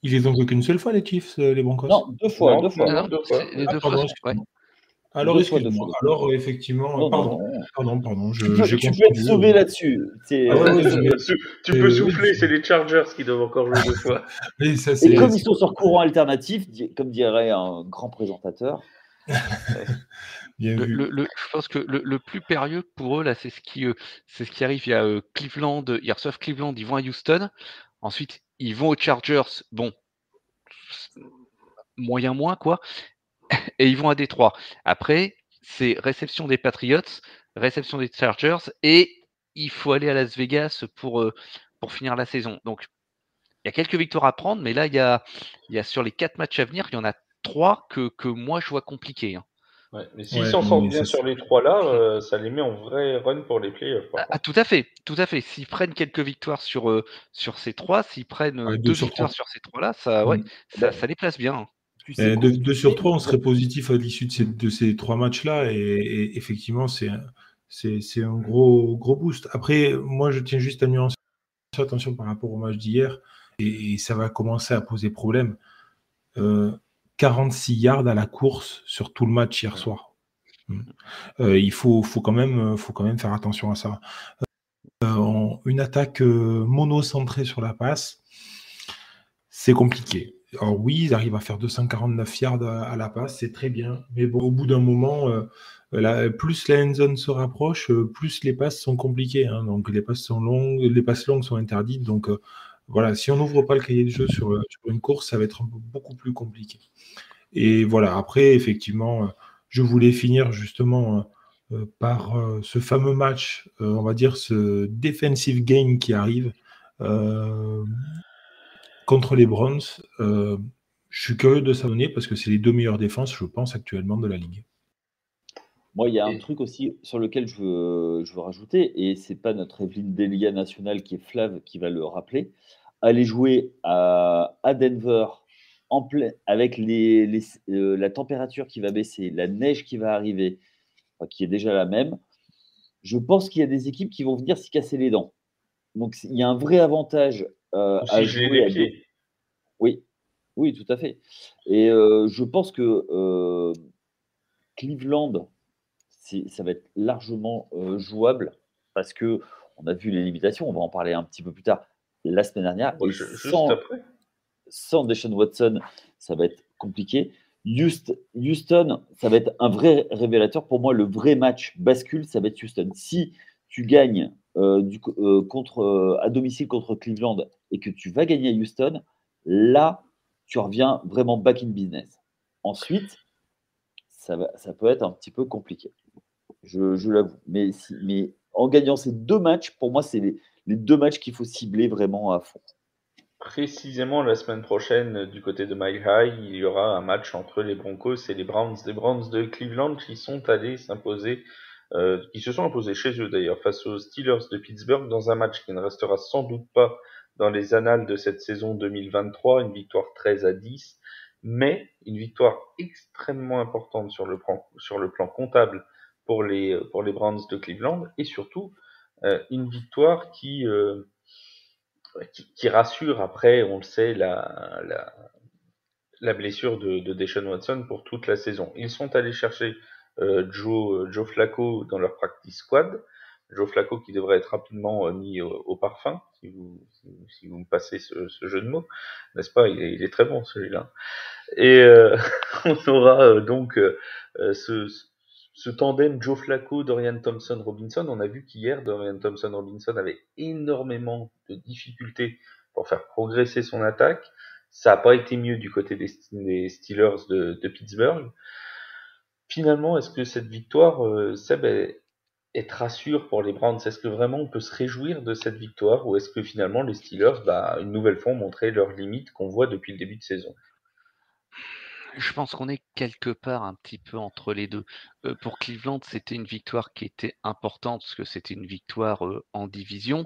Ils les ont joués qu'une seule fois, les Chiefs, les Broncos? Non, deux fois. Non, deux fois. Les Ah, deux pardon, fois, ouais. excuse-moi. Alors, Deux excuse-moi. fois. Alors, effectivement, Non, pardon, j'ai tu peux être confondu. sauvé là-dessus. Ah ouais, Tu peux oui, souffler, c'est les Chargers qui doivent encore jouer 2 fois. oui, ça, Et c'est comme ils sont sur courant alternatif, comme dirait un grand présentateur, bien vu. Je pense que le plus périlleux pour eux, là, c'est ce qui arrive. Il y a Cleveland, ils reçoivent Cleveland, ils vont à Houston. Ensuite, ils vont aux Chargers. Bon, moyen moins, quoi. Et ils vont à Détroit. Après, c'est réception des Patriots, réception des Chargers, et il faut aller à Las Vegas pour finir la saison. Donc, il y a quelques victoires à prendre, mais là, il y a sur les 4 matchs à venir, il y en a 3 que moi, je vois compliqués. Hein. Ouais, mais s'ils s'en sortent bien sur les 3 là, ça les met en vrai run pour les playoffs. Tout à fait, tout à fait. S'ils prennent quelques victoires sur ces 3, s'ils prennent 2 victoires sur ces 3 là, ça les place bien. Hein. 2 sur 3, on serait positif à l'issue de ces 3 matchs-là, et effectivement, c'est un gros boost. Après, moi, je tiens juste à nuancer, attention par rapport au match d'hier, et ça va commencer à poser problème. 46 yards à la course sur tout le match hier soir. Il faut quand même faire attention à ça. Une attaque monocentrée sur la passe, c'est compliqué. Alors oui, ils arrivent à faire 249 yards à la passe, c'est très bien. Mais bon, au bout d'un moment, plus la end zone se rapproche, plus les passes sont compliquées. Hein. Donc les passes longues sont interdites. Donc voilà, si on n'ouvre pas le cahier de jeu sur une course, ça va être beaucoup plus compliqué. Et voilà, après, effectivement, je voulais finir justement par ce fameux match, on va dire ce defensive game qui arrive contre les Browns. Je suis curieux de s'abonner parce que c'est les 2 meilleures défenses, je pense, actuellement de la ligue. moi, il y a un truc aussi sur lequel je veux rajouter, et c'est pas notre Evelyne Delia nationale qui est Flav qui va le rappeler. Aller jouer à Denver avec la température qui va baisser, la neige qui va arriver, qui est déjà la même. Je pense qu'il y a des équipes qui vont venir s'y casser les dents. Donc, il y a un vrai avantage à jouer à deux. Oui, tout à fait. Et je pense que Cleveland, ça va être largement jouable parce que on a vu les limitations. On va en parler un petit peu plus tard la semaine dernière. Ouais, Et juste après. sans Deshaun Watson, ça va être compliqué. Houston, ça va être un vrai révélateur. Pour moi, le vrai match bascule, ça va être Houston. Si tu gagnes à domicile contre Cleveland et que tu vas gagner à Houston, là, tu reviens vraiment back in business. Ensuite, ça peut être un petit peu compliqué. Je l'avoue. Mais en gagnant ces 2 matchs, pour moi, c'est les 2 matchs qu'il faut cibler vraiment à fond. Précisément la semaine prochaine, du côté de Mile High, il y aura un match entre les Broncos et les Browns. Les Browns de Cleveland qui sont allés s'imposer, qui se sont imposés chez eux d'ailleurs, face aux Steelers de Pittsburgh dans un match qui ne restera sans doute pas dans les annales de cette saison 2023, une victoire 13-10, mais une victoire extrêmement importante sur le plan comptable pour les Browns de Cleveland, et surtout une victoire qui rassure après, on le sait, la blessure de Deshaun Watson pour toute la saison. Ils sont allés chercher Joe Flacco dans leur practice squad. Joe Flacco qui devrait être rapidement mis au parfum, si vous me passez ce jeu de mots, n'est-ce pas? Il est très bon celui-là. Et on aura donc ce tandem Joe Flacco, Dorian Thompson-Robinson. On a vu qu'hier, Dorian Thompson-Robinson avait énormément de difficultés pour faire progresser son attaque. Ça n'a pas été mieux du côté des Steelers de Pittsburgh. Finalement, est-ce que cette victoire, Seb, est rassure pour les Browns? Est-ce que vraiment on peut se réjouir de cette victoire, ou est-ce que finalement les Steelers, une nouvelle fois, ont montré leurs limites qu'on voit depuis le début de saison? Je pense qu'on est quelque part un petit peu entre les deux. Pour Cleveland, c'était une victoire qui était importante parce que c'était une victoire en division.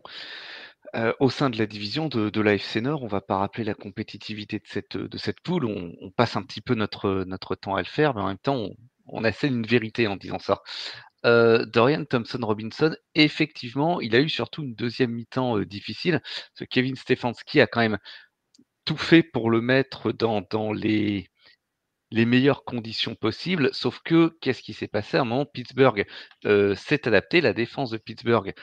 Au sein de la division de l'AFC Nord, on va pas rappeler la compétitivité de cette poule. On passe un petit peu notre temps à le faire, mais en même temps, on assène une vérité en disant ça. Dorian Thompson-Robinson, effectivement, il a eu surtout une deuxième mi-temps difficile. Parce que Kevin Stefanski a quand même tout fait pour le mettre dans les meilleures conditions possibles, sauf que qu'est-ce qui s'est passé? À un moment, Pittsburgh s'est adapté, la défense de Pittsburgh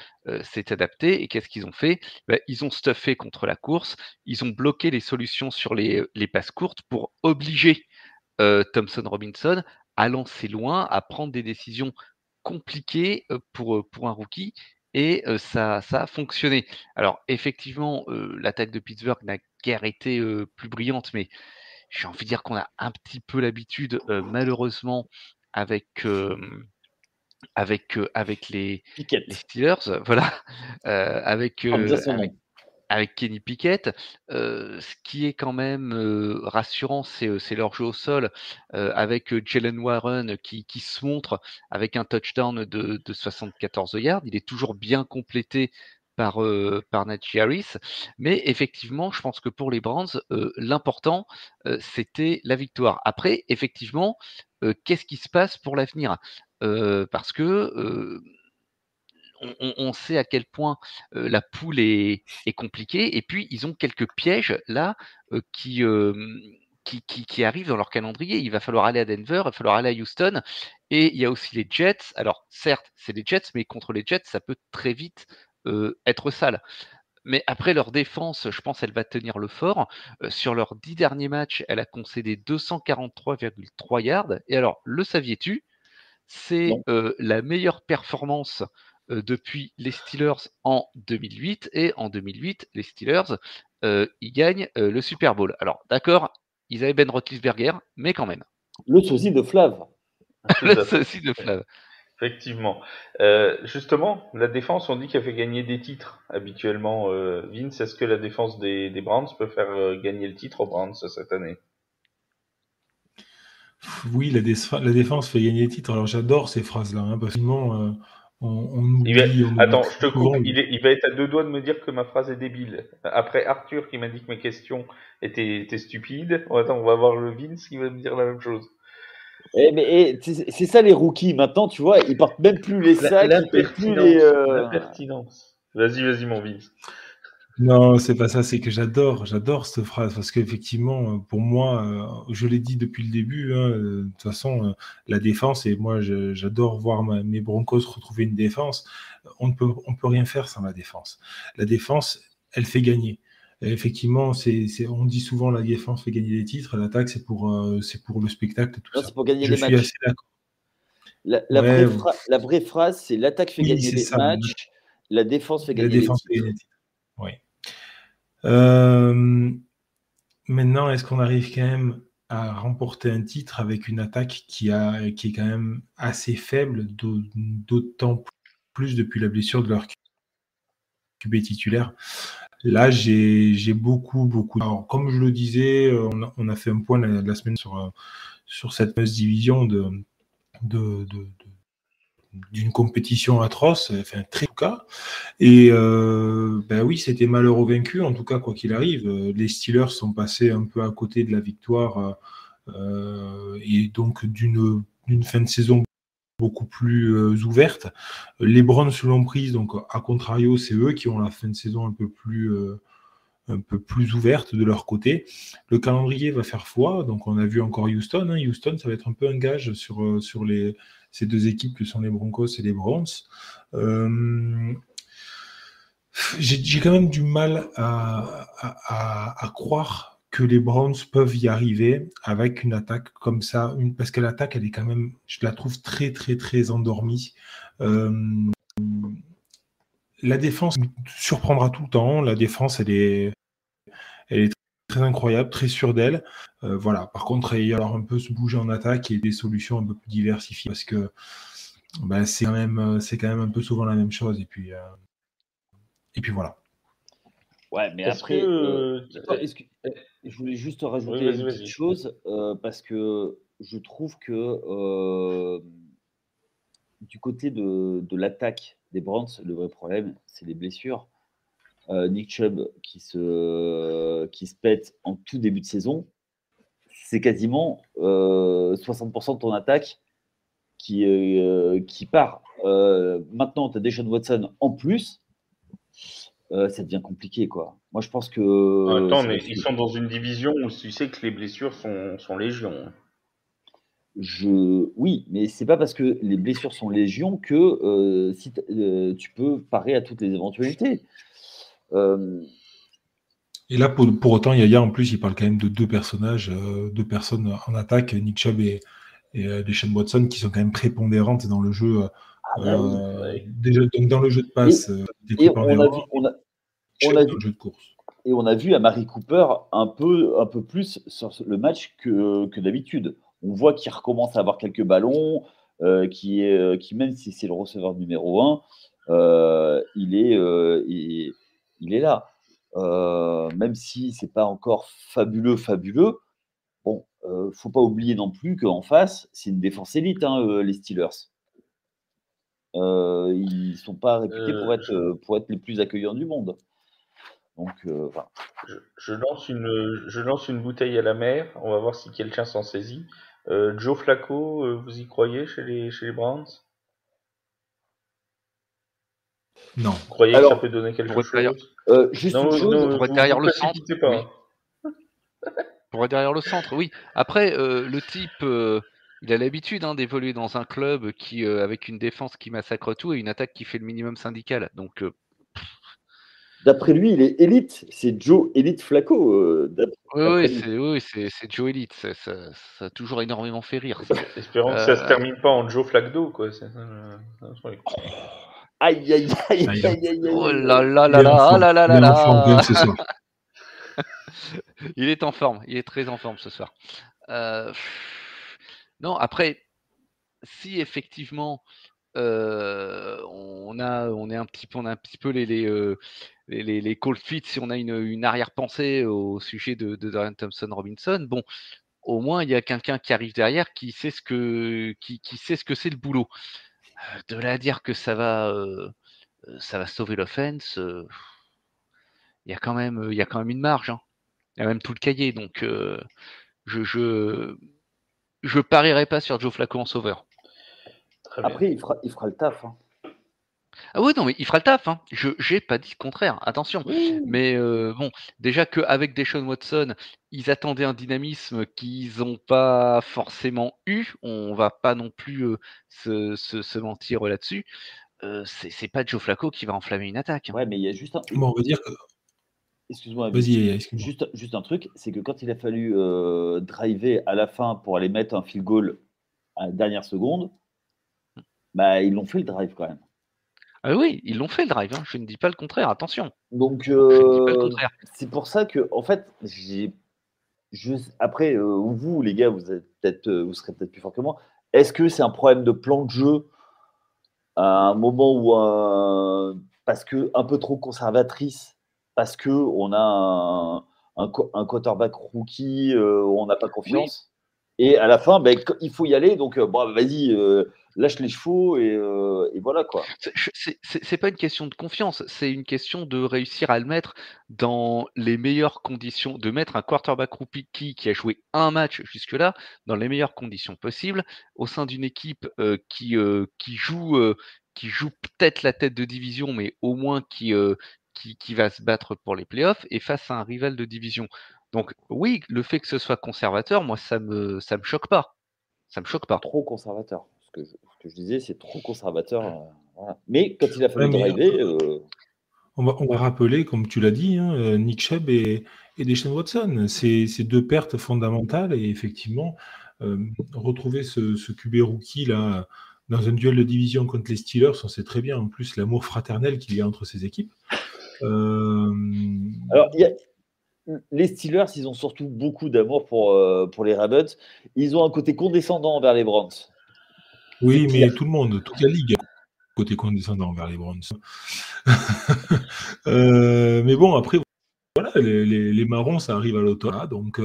s'est adaptée, et qu'est-ce qu'ils ont fait? Ils ont stuffé contre la course, ils ont bloqué les solutions sur les passes courtes pour obliger Thompson Robinson à lancer loin, à prendre des décisions compliquées pour un rookie, et ça a fonctionné. Alors effectivement, l'attaque de Pittsburgh n'a guère été plus brillante, mais j'ai envie de dire qu'on a un petit peu l'habitude, malheureusement, avec, avec les Pickett. Steelers, voilà, avec, En disant son avec nom. avec Kenny Pickett. Ce qui est quand même rassurant, c'est leur jeu au sol, avec Jalen Warren qui se montre avec un touchdown de 74 yards. Il est toujours bien complété par Najee Harris. Mais effectivement, je pense que pour les Browns, l'important, c'était la victoire. Après, effectivement, qu'est-ce qui se passe pour l'avenir? Parce que on sait à quel point la poule est compliquée, et puis ils ont quelques pièges là qui arrivent dans leur calendrier. Il va falloir aller à Denver, il va falloir aller à Houston, et il y a aussi les Jets. Alors certes, c'est les Jets, mais contre les Jets, ça peut très vite être sale. Mais après, leur défense, je pense, elle va tenir le fort. Sur leurs 10 derniers matchs, elle a concédé 243,3 yards. Et alors, le saviez-tu? C'est la meilleure performance depuis les Steelers en 2008. Et en 2008, les Steelers, ils gagnent le Super Bowl. Alors, d'accord, ils avaient Ben Roethlisberger, mais quand même. Le sosie de Flav. Tout Le à fait. sosie de Flav. Effectivement. Justement, la défense, on dit qu'elle fait gagner des titres habituellement. Vince, est-ce que la défense des Browns peut faire gagner le titre aux Browns cette année? Oui, la défense fait gagner les titres. Alors j'adore ces phrases-là, hein, parce que sinon, on Il va... oublie Attends, je te souvent. coupe. Il va être à deux doigts de me dire que ma phrase est débile. Après Arthur qui m'a dit que mes questions étaient stupides. Attends, on va voir le Vince qui va me dire la même chose. C'est ça les rookies. Maintenant, tu vois, ils portent même plus les sacs, ils portent plus les. L'impertinence. Vas-y, mon Vince. Non, c'est pas ça, c'est que j'adore cette phrase, parce qu'effectivement, pour moi, je l'ai dit depuis le début, hein, de toute façon, la défense, et moi j'adore voir mes Broncos retrouver une défense, on peut rien faire sans la défense. La défense, elle fait gagner. Et effectivement, on dit souvent la défense fait gagner des titres, l'attaque c'est pour le spectacle et tout Non, ça. c'est pour gagner Je les suis matchs. assez d'accord. La vraie phrase, c'est l'attaque fait Oui, gagner c'est les ça. matchs, la défense fait La gagner les défense fait titres. gagner des titres. Oui. Maintenant, est-ce qu'on arrive quand même à remporter un titre avec une attaque qui est quand même assez faible, d'autant plus depuis la blessure de leur QB titulaire? Là, j'ai beaucoup. Alors, comme je le disais, on a fait un point la semaine sur cette fameuse division d'une compétition atroce, enfin très cas. Et oui, c'était malheureux vaincu, en tout cas, quoi qu'il arrive. Les Steelers sont passés un peu à côté de la victoire et donc d'une fin de saison beaucoup plus ouverte. Les Browns l'ont prise, donc à contrario, c'est eux qui ont la fin de saison un peu plus ouverte de leur côté. Le calendrier va faire foi, donc on a vu encore Houston. Hein. Houston, ça va être un peu un gage sur ces deux équipes que sont les Broncos et les Browns. J'ai quand même du mal à croire que les Browns peuvent y arriver avec une attaque comme ça, parce que l'attaque, elle est quand même, je la trouve très, très, très endormie. La défense surprendra tout le temps. La défense, elle est très incroyable, très sûre d'elle. Voilà. Par contre, il va y avoir un peu se bouger en attaque et des solutions un peu plus diversifiées, parce que c'est quand même un peu souvent la même chose. Et puis voilà. Ouais, mais Est-ce après, que... je voulais juste rajouter Oui, une petite chose, parce que je trouve que du côté de l'attaque des Browns, le vrai problème, c'est les blessures. Nick Chubb qui se pète en tout début de saison, c'est quasiment 60% de ton attaque qui part. Maintenant, tu as Deshaun Watson en plus. ça devient compliqué, quoi. Moi, je pense que Attends, ça va mais se- ils sont dans une division où tu sais que les blessures sont légion. Oui, mais c'est pas parce que les blessures sont légion que si tu peux parer à toutes les éventualités. Et là, pour autant, Yaya, en plus, il parle quand même de deux personnages, deux personnes en attaque, Nick Chubb et Deshaun Watson, qui sont quand même prépondérantes dans le jeu. Bah oui. Ouais. Déjà, donc dans le jeu de Et, passe, et d'équipe en on a vu, V1, on Chubb a dans vu, le jeu de course. et on a vu à Mari Cooper un peu plus sur le match que d'habitude. On voit qu'il recommence à avoir quelques ballons, qui même si c'est le receveur numéro 1, il est là. Même si c'est pas encore fabuleux, bon, faut pas oublier non plus qu'en face, c'est une défense élite, hein, les Steelers. Ils sont pas réputés pour être les plus accueillants du monde. Donc, voilà. Je lance une bouteille à la mer. On va voir si quelqu'un s'en saisit. Joe Flacco, vous y croyez chez les Browns? Non. Vous croyez que ça Alors, peut donner quelque Pour être derrière, chose? juste une Non, chose, non, pour être vous derrière le centre, précipitez pas. oui. Hein. Pour être derrière le centre, oui. Après, le type, il a l'habitude d'évoluer dans un club qui, avec une défense qui massacre tout et une attaque qui fait le minimum syndical. Donc, d'après lui, il est élite. C'est Joe Elite Flacco, d'après lui. oui, c'est Joe Elite. Ça a toujours énormément fait rire, ça. Espérons que ça se termine pas en Joe Flacdo, quoi. C'est ça, le truc. Aïe, aïe, aïe, Ah, aïe, il est aïe, aïe, Oh aïe, là aïe. là il là est en là, ah forme. là là Il là est en forme quand même là. ce soir. Il est en forme, il est très en forme ce soir. Non, après, si effectivement on a un petit peu les cold feet, si on a une arrière-pensée au sujet de Dorian Thompson-Robinson, bon, au moins il y a quelqu'un qui arrive derrière qui sait ce que c'est le boulot. De là à dire que ça va sauver l'offense, il y a quand même une marge, hein. Il y a même tout le cahier, donc je parierais pas sur Joe Flacco en sauveur. Très bien. Après, il fera le taf. Hein. Ah oui, non, mais il fera le taf, hein. J'ai pas dit le contraire, attention. Oui. Mais bon, déjà qu'avec Deshaun Watson, ils attendaient un dynamisme qu'ils n'ont pas forcément eu. On va pas non plus se mentir là-dessus. C'est pas Joe Flacco qui va enflammer une attaque, hein. Ouais, mais il y a juste un. Bon, on va dire que. Excuse-moi, Vas-y, Vinci. Yaya, excuse-moi. Juste un truc, c'est que quand il a fallu driver à la fin pour aller mettre un field goal à la dernière seconde, bah, ils l'ont fait le drive quand même. Ah oui, ils l'ont fait le drive, hein. Je ne dis pas le contraire, attention. Donc, Je ne dis pas le contraire. c'est pour ça que, en fait, après, vous, les gars, vous serez peut-être plus fort que moi. Est-ce que c'est un problème de plan de jeu à un moment où parce que un peu trop conservatrice, parce que on a un quarterback rookie, où on n'a pas Oui, confiance, et à la fin, ben, il faut y aller, donc bon, vas-y, lâche les chevaux et voilà quoi. c'est pas une question de confiance, c'est une question de réussir à le mettre dans les meilleures conditions, de mettre un quarterback rookie qui a joué un match jusque-là dans les meilleures conditions possibles, au sein d'une équipe qui joue peut-être la tête de division, mais au moins qui va se battre pour les playoffs et face à un rival de division. Donc oui, le fait que ce soit conservateur, moi ça me choque pas. Ça me choque pas. Trop conservateur. Ce que je disais, c'est trop conservateur. Voilà. Mais quand il a fallu Ouais, mais driver, on va rappeler, comme tu l'as dit, hein, Nick Chubb et Deshaun Watson. C'est deux pertes fondamentales et effectivement, retrouver ce QB rookie là dans un duel de division contre les Steelers, on sait très bien en plus l'amour fraternel qu'il y a entre ces équipes. alors les Steelers, ils ont surtout beaucoup d'amour pour les Rabbits. Ils ont un côté condescendant envers les Browns. Oui, C'est mais pire. tout le monde, toute la ligue, côté condescendant vers les Browns. Mais bon, après, voilà, les marrons, ça arrive à l'automne, donc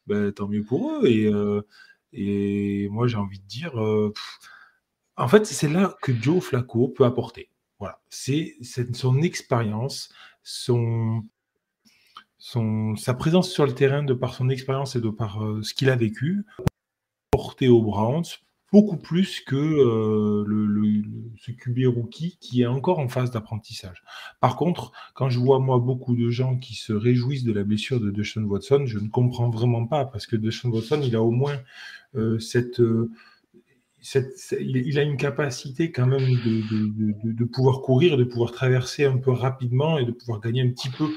ben, tant mieux pour eux. Et moi, j'ai envie de dire, en fait, c'est là que Joe Flacco peut apporter. Voilà, c'est son expérience, sa présence sur le terrain de par son expérience et de par ce qu'il a vécu, porté aux Browns beaucoup plus que ce QB rookie qui est encore en phase d'apprentissage. Par contre, quand je vois moi beaucoup de gens qui se réjouissent de la blessure de Deshaun Watson, je ne comprends vraiment pas parce que Deshaun Watson, il a au moins il a une capacité quand même de pouvoir courir, de pouvoir traverser un peu rapidement et de pouvoir gagner un petit peu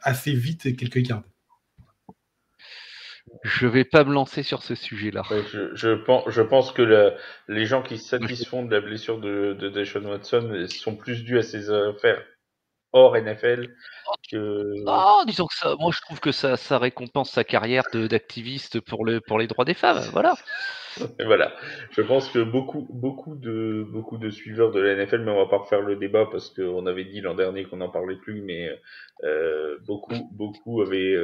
assez vite quelques yards. Je vais pas me lancer sur ce sujet-là. Ouais, je pense que les gens qui se satisfont de la blessure de Deshaun Watson sont plus dus à ses affaires hors NFL que... Non, disons que ça, moi je trouve que ça récompense sa carrière d'activiste pour les droits des femmes. Voilà. Et voilà. Je pense que beaucoup de suiveurs de la NFL, mais on va pas refaire le débat parce qu'on avait dit l'an dernier qu'on n'en parlait plus, mais beaucoup avaient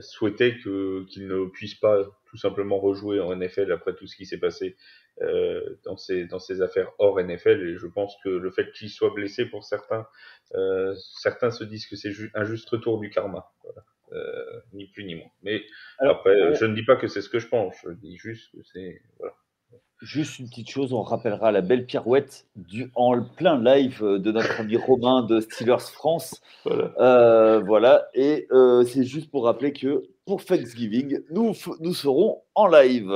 souhaité qu'il ne puisse pas tout simplement rejouer en NFL après tout ce qui s'est passé dans ces affaires hors NFL. Et je pense que le fait qu'il soit blessé pour certains se disent que c'est un juste retour du karma. Voilà. Ni plus ni moins. Mais Alors, après, je ne dis pas que c'est ce que je pense, je dis juste que c'est... Voilà. juste une petite chose, on rappellera la belle pirouette en plein live de notre ami Romain de Steelers France. Voilà. Voilà. Et c'est juste pour rappeler que pour Thanksgiving, nous serons en live.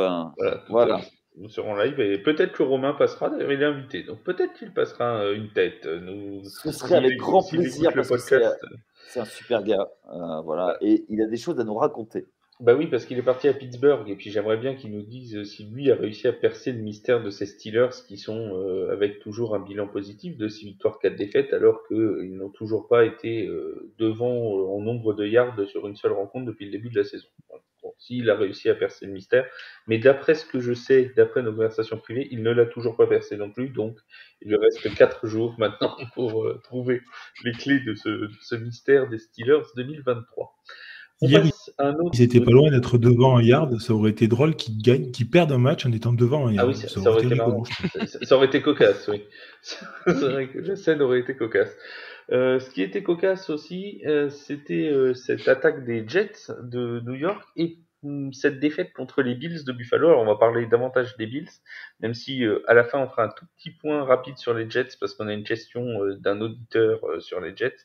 Voilà. Nous serons live et peut-être que Romain passera, d'ailleurs il est invité, donc peut-être qu'il passera une tête. Ce serait avec grand plaisir parce que podcast. c'est un super gars. Voilà. Et il a des choses à nous raconter. Bah oui, parce qu'il est parti à Pittsburgh et puis j'aimerais bien qu'il nous dise si lui a réussi à percer le mystère de ces Steelers qui sont avec toujours un bilan positif de 6 victoires, 4 défaites alors qu'ils n'ont toujours pas été devant en nombre de yards sur une seule rencontre depuis le début de la saison. Voilà. Bon, s'il a réussi à percer le mystère, mais d'après ce que je sais, d'après nos conversations privées, il ne l'a toujours pas percé non plus, donc il lui reste 4 jours maintenant pour trouver les clés de ce mystère des Steelers 2023. Hier, ils étaient pas loin d'être devant un yard. Ça aurait été drôle qu'ils perdent un match en étant devant un yard. Ah oui, ça aurait été marrant. Ça aurait été cocasse, oui. C'est vrai que la scène aurait été cocasse. Ce qui était cocasse aussi, c'était cette attaque des Jets de New York et cette défaite contre les Bills de Buffalo. Alors on va parler davantage des Bills, même si à la fin on fera un tout petit point rapide sur les Jets parce qu'on a une question d'un auditeur sur les Jets.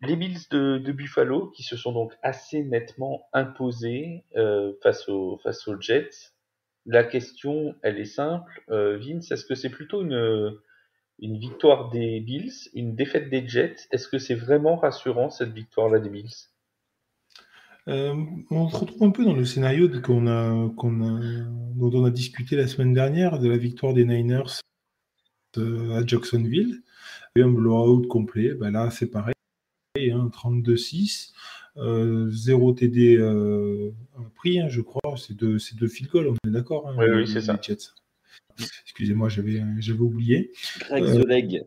Les Bills de Buffalo qui se sont donc assez nettement imposés face aux Jets. La question, elle est simple. Vince, est-ce que c'est plutôt une victoire des Bills, une défaite des Jets? Est-ce que c'est vraiment rassurant cette victoire-là des Bills? On se retrouve un peu dans le scénario dont on a discuté la semaine dernière de la victoire des Niners à Jacksonville. Et un blowout complet. Ben là, c'est pareil. 32-6, 0 TD pris, je crois. C'est deux field goals, on est d'accord. Oui, c'est ça. Jets. Excusez-moi, j'avais oublié. Greg The Leg.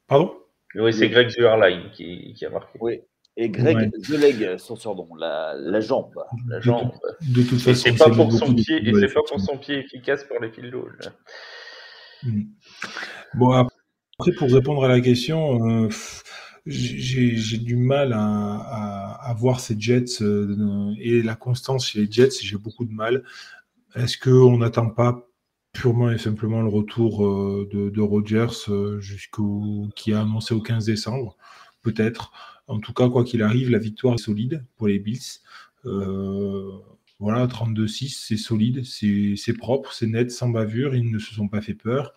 Pardon? Oui, c'est Greg The Airline qui a marqué. Oui. Et Greg The Leg, son surnom, la jambe. La jambe. De toute façon, c'est pas pour son pied, et c'est pas pour son pied efficace pour les field goals. Bon, après, pour répondre à la question, j'ai du mal à voir ces Jets et la constance chez les Jets, j'ai beaucoup de mal. Est-ce qu'on n'attend pas purement et simplement le retour de Rodgers qui a annoncé au 15 décembre? Peut-être. En tout cas, quoi qu'il arrive, la victoire est solide pour les Bills. Voilà, 32-6, c'est solide, c'est propre, c'est net, sans bavure, ils ne se sont pas fait peur.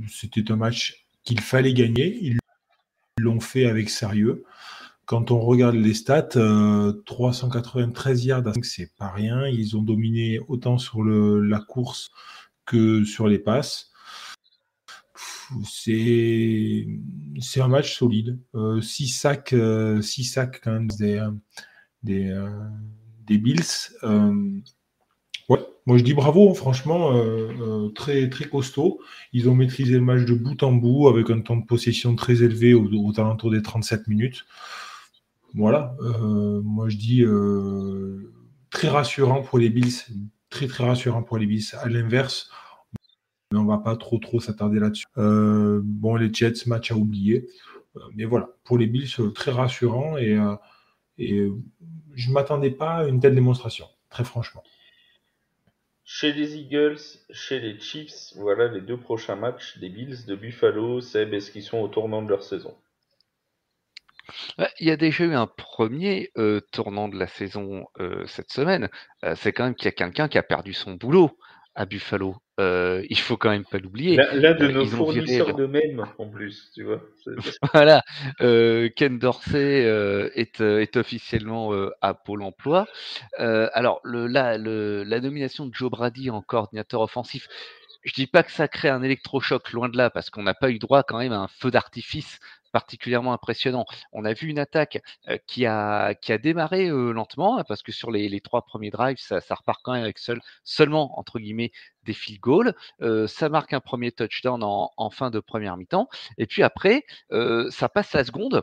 C'était un match qu'il fallait gagner, ils l'ont fait avec sérieux. Quand on regarde les stats, 393 yards à 5, c'est pas rien. Ils ont dominé autant sur la course que sur les passes. C'est un match solide. 6 sacs quand même des Bills. Ouais, moi je dis bravo, franchement, très, très costaud. Ils ont maîtrisé le match de bout en bout avec un temps de possession très élevé aux alentours des 37 minutes. Voilà, moi je dis très rassurant pour les Bills, très très rassurant pour les Bills. À l'inverse, mais on va pas trop s'attarder là-dessus. Bon, les Jets, match à oublier. Mais voilà, pour les Bills, très rassurant et je ne m'attendais pas à une telle démonstration, très franchement. Chez les Eagles, chez les Chiefs, voilà les 2 prochains matchs des Bills de Buffalo. Seb, est-ce qu'ils sont au tournant de leur saison? Il y a déjà eu un premier tournant de la saison cette semaine. C'est quand même qu'il y a quelqu'un qui a perdu son boulot à Buffalo. Il faut quand même pas l'oublier. L'un de nos Ils ont viré fournisseurs de mèmes, en plus, tu vois. voilà, Ken Dorsey est officiellement à Pôle emploi. Alors la nomination de Joe Brady en coordinateur offensif, je dis pas que ça crée un électrochoc, loin de là, parce qu'on n'a pas eu droit quand même à un feu d'artifice particulièrement impressionnant. On a vu une attaque qui a démarré lentement, hein, parce que sur les 3 premiers drives, ça repart quand même avec seulement, entre guillemets, des field goals. Ça marque un premier touchdown en fin de première mi-temps. Et puis après, ça passe la seconde,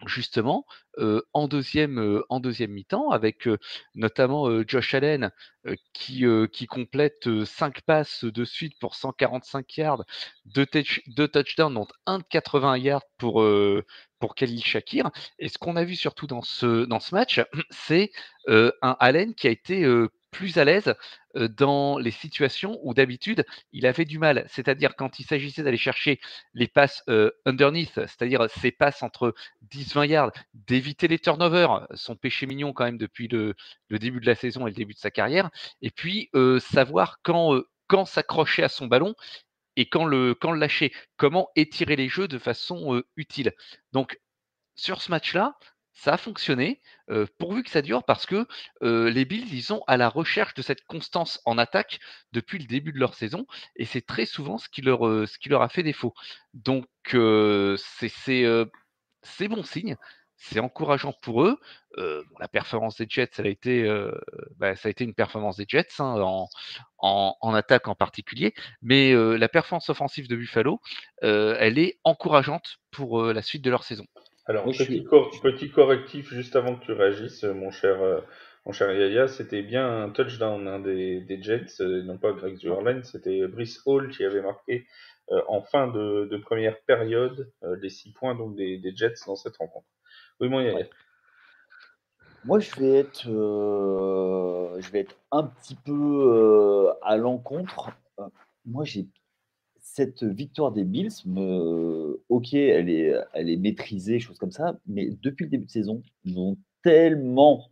justement, en deuxième mi-temps avec, notamment, Josh Allen, qui complète, 5 passes de suite pour 145 yards, 2 touchdowns, dont un de 80 yards pour Khalil Shakir. Et ce qu'on a vu surtout dans ce match, c'est, un Allen qui a été, plus à l'aise, dans les situations où d'habitude il avait du mal. C'est-à-dire quand il s'agissait d'aller chercher les passes, underneath, c'est-à-dire ces passes entre 10-20 yards, d'éviter les turnovers, son péché mignon quand même depuis le début de la saison et le début de sa carrière, et puis savoir quand s'accrocher à son ballon et quand le lâcher, comment étirer les jeux de façon utile. Donc sur ce match-là, ça a fonctionné, pourvu que ça dure, parce que les Bills, ils sont à la recherche de cette constance en attaque depuis le début de leur saison, et c'est très souvent ce qui leur a fait défaut. Donc c'est bon signe, c'est encourageant pour eux. Bon, la performance des Jets, ça a été une performance des Jets, hein, en attaque en particulier, mais la performance offensive de Buffalo, elle est encourageante pour la suite de leur saison. Alors, Moi, je suis. petit correctif juste avant que tu réagisses, mon cher Yaya, c'était bien un touchdown des Jets, non pas Greg Zuerlein, c'était Brice Hall qui avait marqué en fin de première période les 6 points donc des Jets dans cette rencontre. Oui, mon Yaya. Ouais. Moi, je vais être un petit peu à l'encontre. Moi, j'ai cette victoire des Bills, ok, elle est maîtrisée, choses comme ça, mais depuis le début de saison, ils ont tellement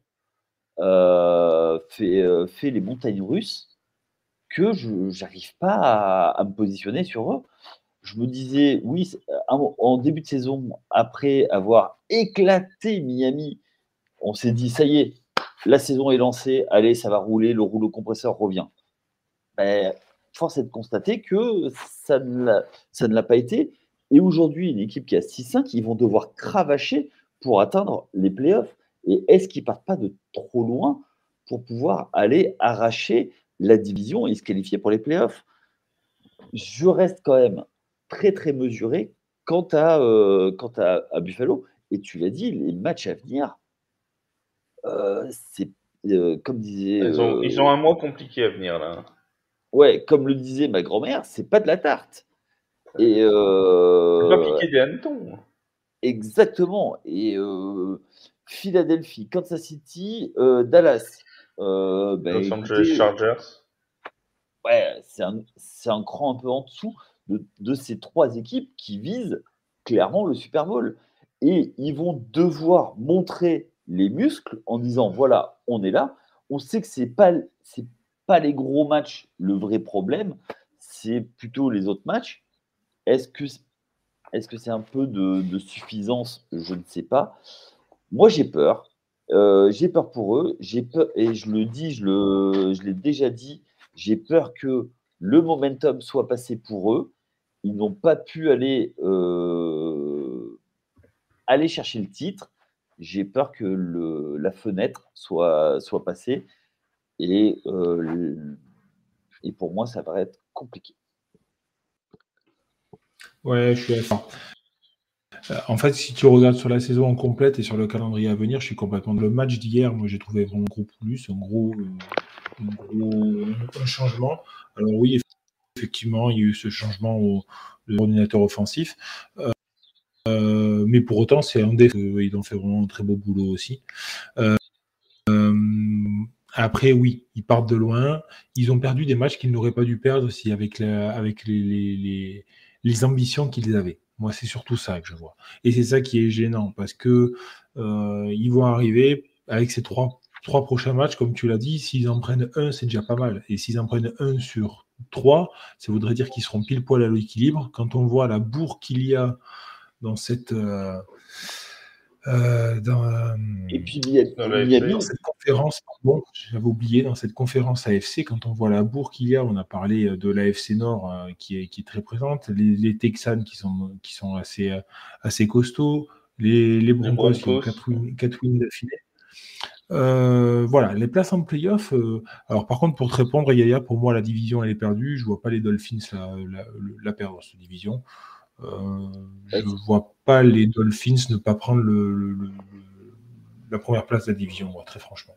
fait les montagnes russes que je n'arrive pas à me positionner sur eux. Je me disais, oui, en début de saison, après avoir éclaté Miami, on s'est dit, ça y est, la saison est lancée, allez, ça va rouler, le rouleau compresseur revient. Ben, force est de constater que ça ne l'a pas été. Et aujourd'hui, une équipe qui a 6-5, ils vont devoir cravacher pour atteindre les playoffs. Et est-ce qu'ils ne partent pas de trop loin pour pouvoir aller arracher la division et se qualifier pour les playoffs? Je reste quand même très, très mesuré quant à Buffalo. Et tu l'as dit, les matchs à venir, c'est comme disait. Ils ont un mois compliqué à venir là. Ouais, comme le disait ma grand-mère, c'est pas de la tarte. Et C'est pas piquer des hannetons. exactement. Et Philadelphie, Kansas City, Dallas. Los Angeles Écoutez, Chargers. ouais, c'est un cran un peu en dessous de ces 3 équipes qui visent clairement le Super Bowl. Et ils vont devoir montrer les muscles en disant voilà, on est là. On sait que c'est pas les gros matchs le vrai problème, c'est plutôt les autres matchs. Est-ce que c'est un peu de suffisance? Je ne sais pas. Moi, j'ai peur. J'ai peur pour eux. J'ai peur, et je le dis, je l'ai déjà dit, j'ai peur que le momentum soit passé pour eux. Ils n'ont pas pu aller chercher le titre. J'ai peur que la fenêtre soit passée. Et, et pour moi, ça va être compliqué. Ouais, je suis d'accord. En fait, si tu regardes sur la saison en complète et sur le calendrier à venir, je suis complètement. Le match d'hier, moi, j'ai trouvé vraiment gros plus, un gros un changement. Alors oui, effectivement, il y a eu ce changement au coordinateur offensif. Mais pour autant, c'est un défaut. Ils ont fait vraiment un très beau boulot aussi. Après, oui, ils partent de loin. Ils ont perdu des matchs qu'ils n'auraient pas dû perdre aussi avec les ambitions qu'ils avaient. Moi, c'est surtout ça que je vois. Et c'est ça qui est gênant parce que ils vont arriver avec ces trois prochains matchs, comme tu l'as dit. S'ils en prennent un, c'est déjà pas mal. Et s'ils en prennent un sur trois, ça voudrait dire qu'ils seront pile poil à l'équilibre. Quand on voit la bourre qu'il y a dans cette. Dans, Et puis Dans Miami, l'AFC. dans cette conférence, pardon, j'avais oublié, dans cette conférence AFC, quand on voit la bourre qu'il y a, on a parlé de l'AFC Nord qui est très présente, les Texans qui sont assez costauds, les Broncos qui ont Broncos. 4 wins d'affilée. Voilà, les places en playoff. Alors, par contre, pour te répondre, Yaya, pour moi, la division, elle est perdue. Je vois pas les Dolphins la perdre, cette division. Je vois pas les Dolphins ne pas prendre la première place de la division, moi, très franchement.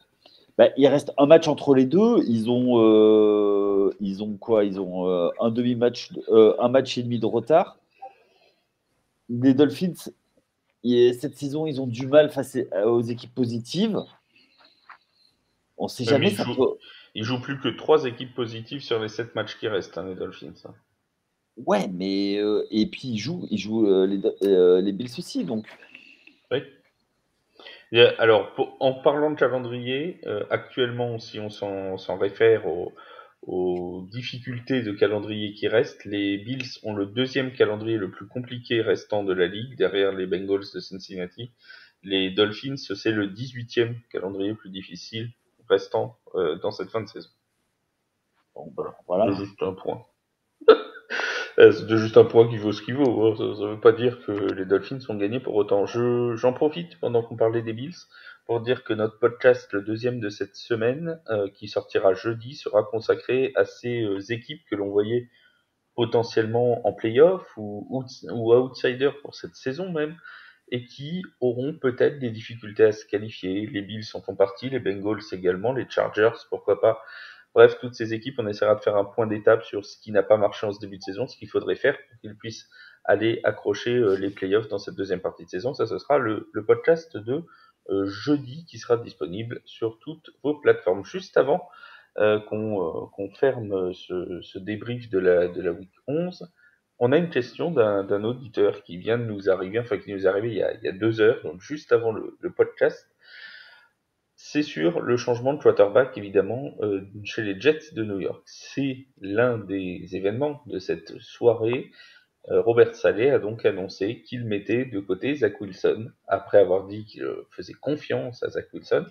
il reste un match entre les deux. Ils ont quoi? Ils ont un demi-match, un match et demi de retard. Les Dolphins, cette saison, ils ont du mal face aux équipes positives. On ne sait Ouais, mais jamais. ils jouent plus que 3 équipes positives sur les 7 matchs qui restent, hein, les Dolphins. Hein. Ouais, mais et puis ils jouent les Bills aussi, donc. Oui. Alors, en parlant de calendrier, actuellement, si on s'en réfère aux difficultés de calendrier qui restent, les Bills ont le deuxième calendrier le plus compliqué restant de la ligue, derrière les Bengals de Cincinnati. Les Dolphins, c'est le 18e calendrier le plus difficile restant dans cette fin de saison. Bon, Voilà. C'est juste un point. C'est juste un point qui vaut ce qu'il vaut. Ça ne veut pas dire que les Dolphins sont gagnés pour autant. J'en profite pendant qu'on parlait des Bills pour dire que notre podcast, le deuxième de cette semaine, qui sortira jeudi, sera consacré à ces équipes que l'on voyait potentiellement en playoff ou outsider pour cette saison même, et qui auront peut-être des difficultés à se qualifier. Les Bills en font partie, les Bengals également, les Chargers, pourquoi pas. Bref, toutes ces équipes, on essaiera de faire un point d'étape sur ce qui n'a pas marché en ce début de saison, ce qu'il faudrait faire pour qu'ils puissent aller accrocher les playoffs dans cette deuxième partie de saison. Ça, ce sera le podcast de jeudi qui sera disponible sur toutes vos plateformes. Juste avant qu'on ferme ce débrief de la week 11, on a une question d'un auditeur qui vient de nous arriver, enfin qui nous est arrivé il y a 2 heures, donc juste avant le podcast. C'est sur le changement de quarterback, évidemment, chez les Jets de New York. C'est l'un des événements de cette soirée. Robert Saleh a donc annoncé qu'il mettait de côté Zach Wilson, après avoir dit qu'il faisait confiance à Zach Wilson.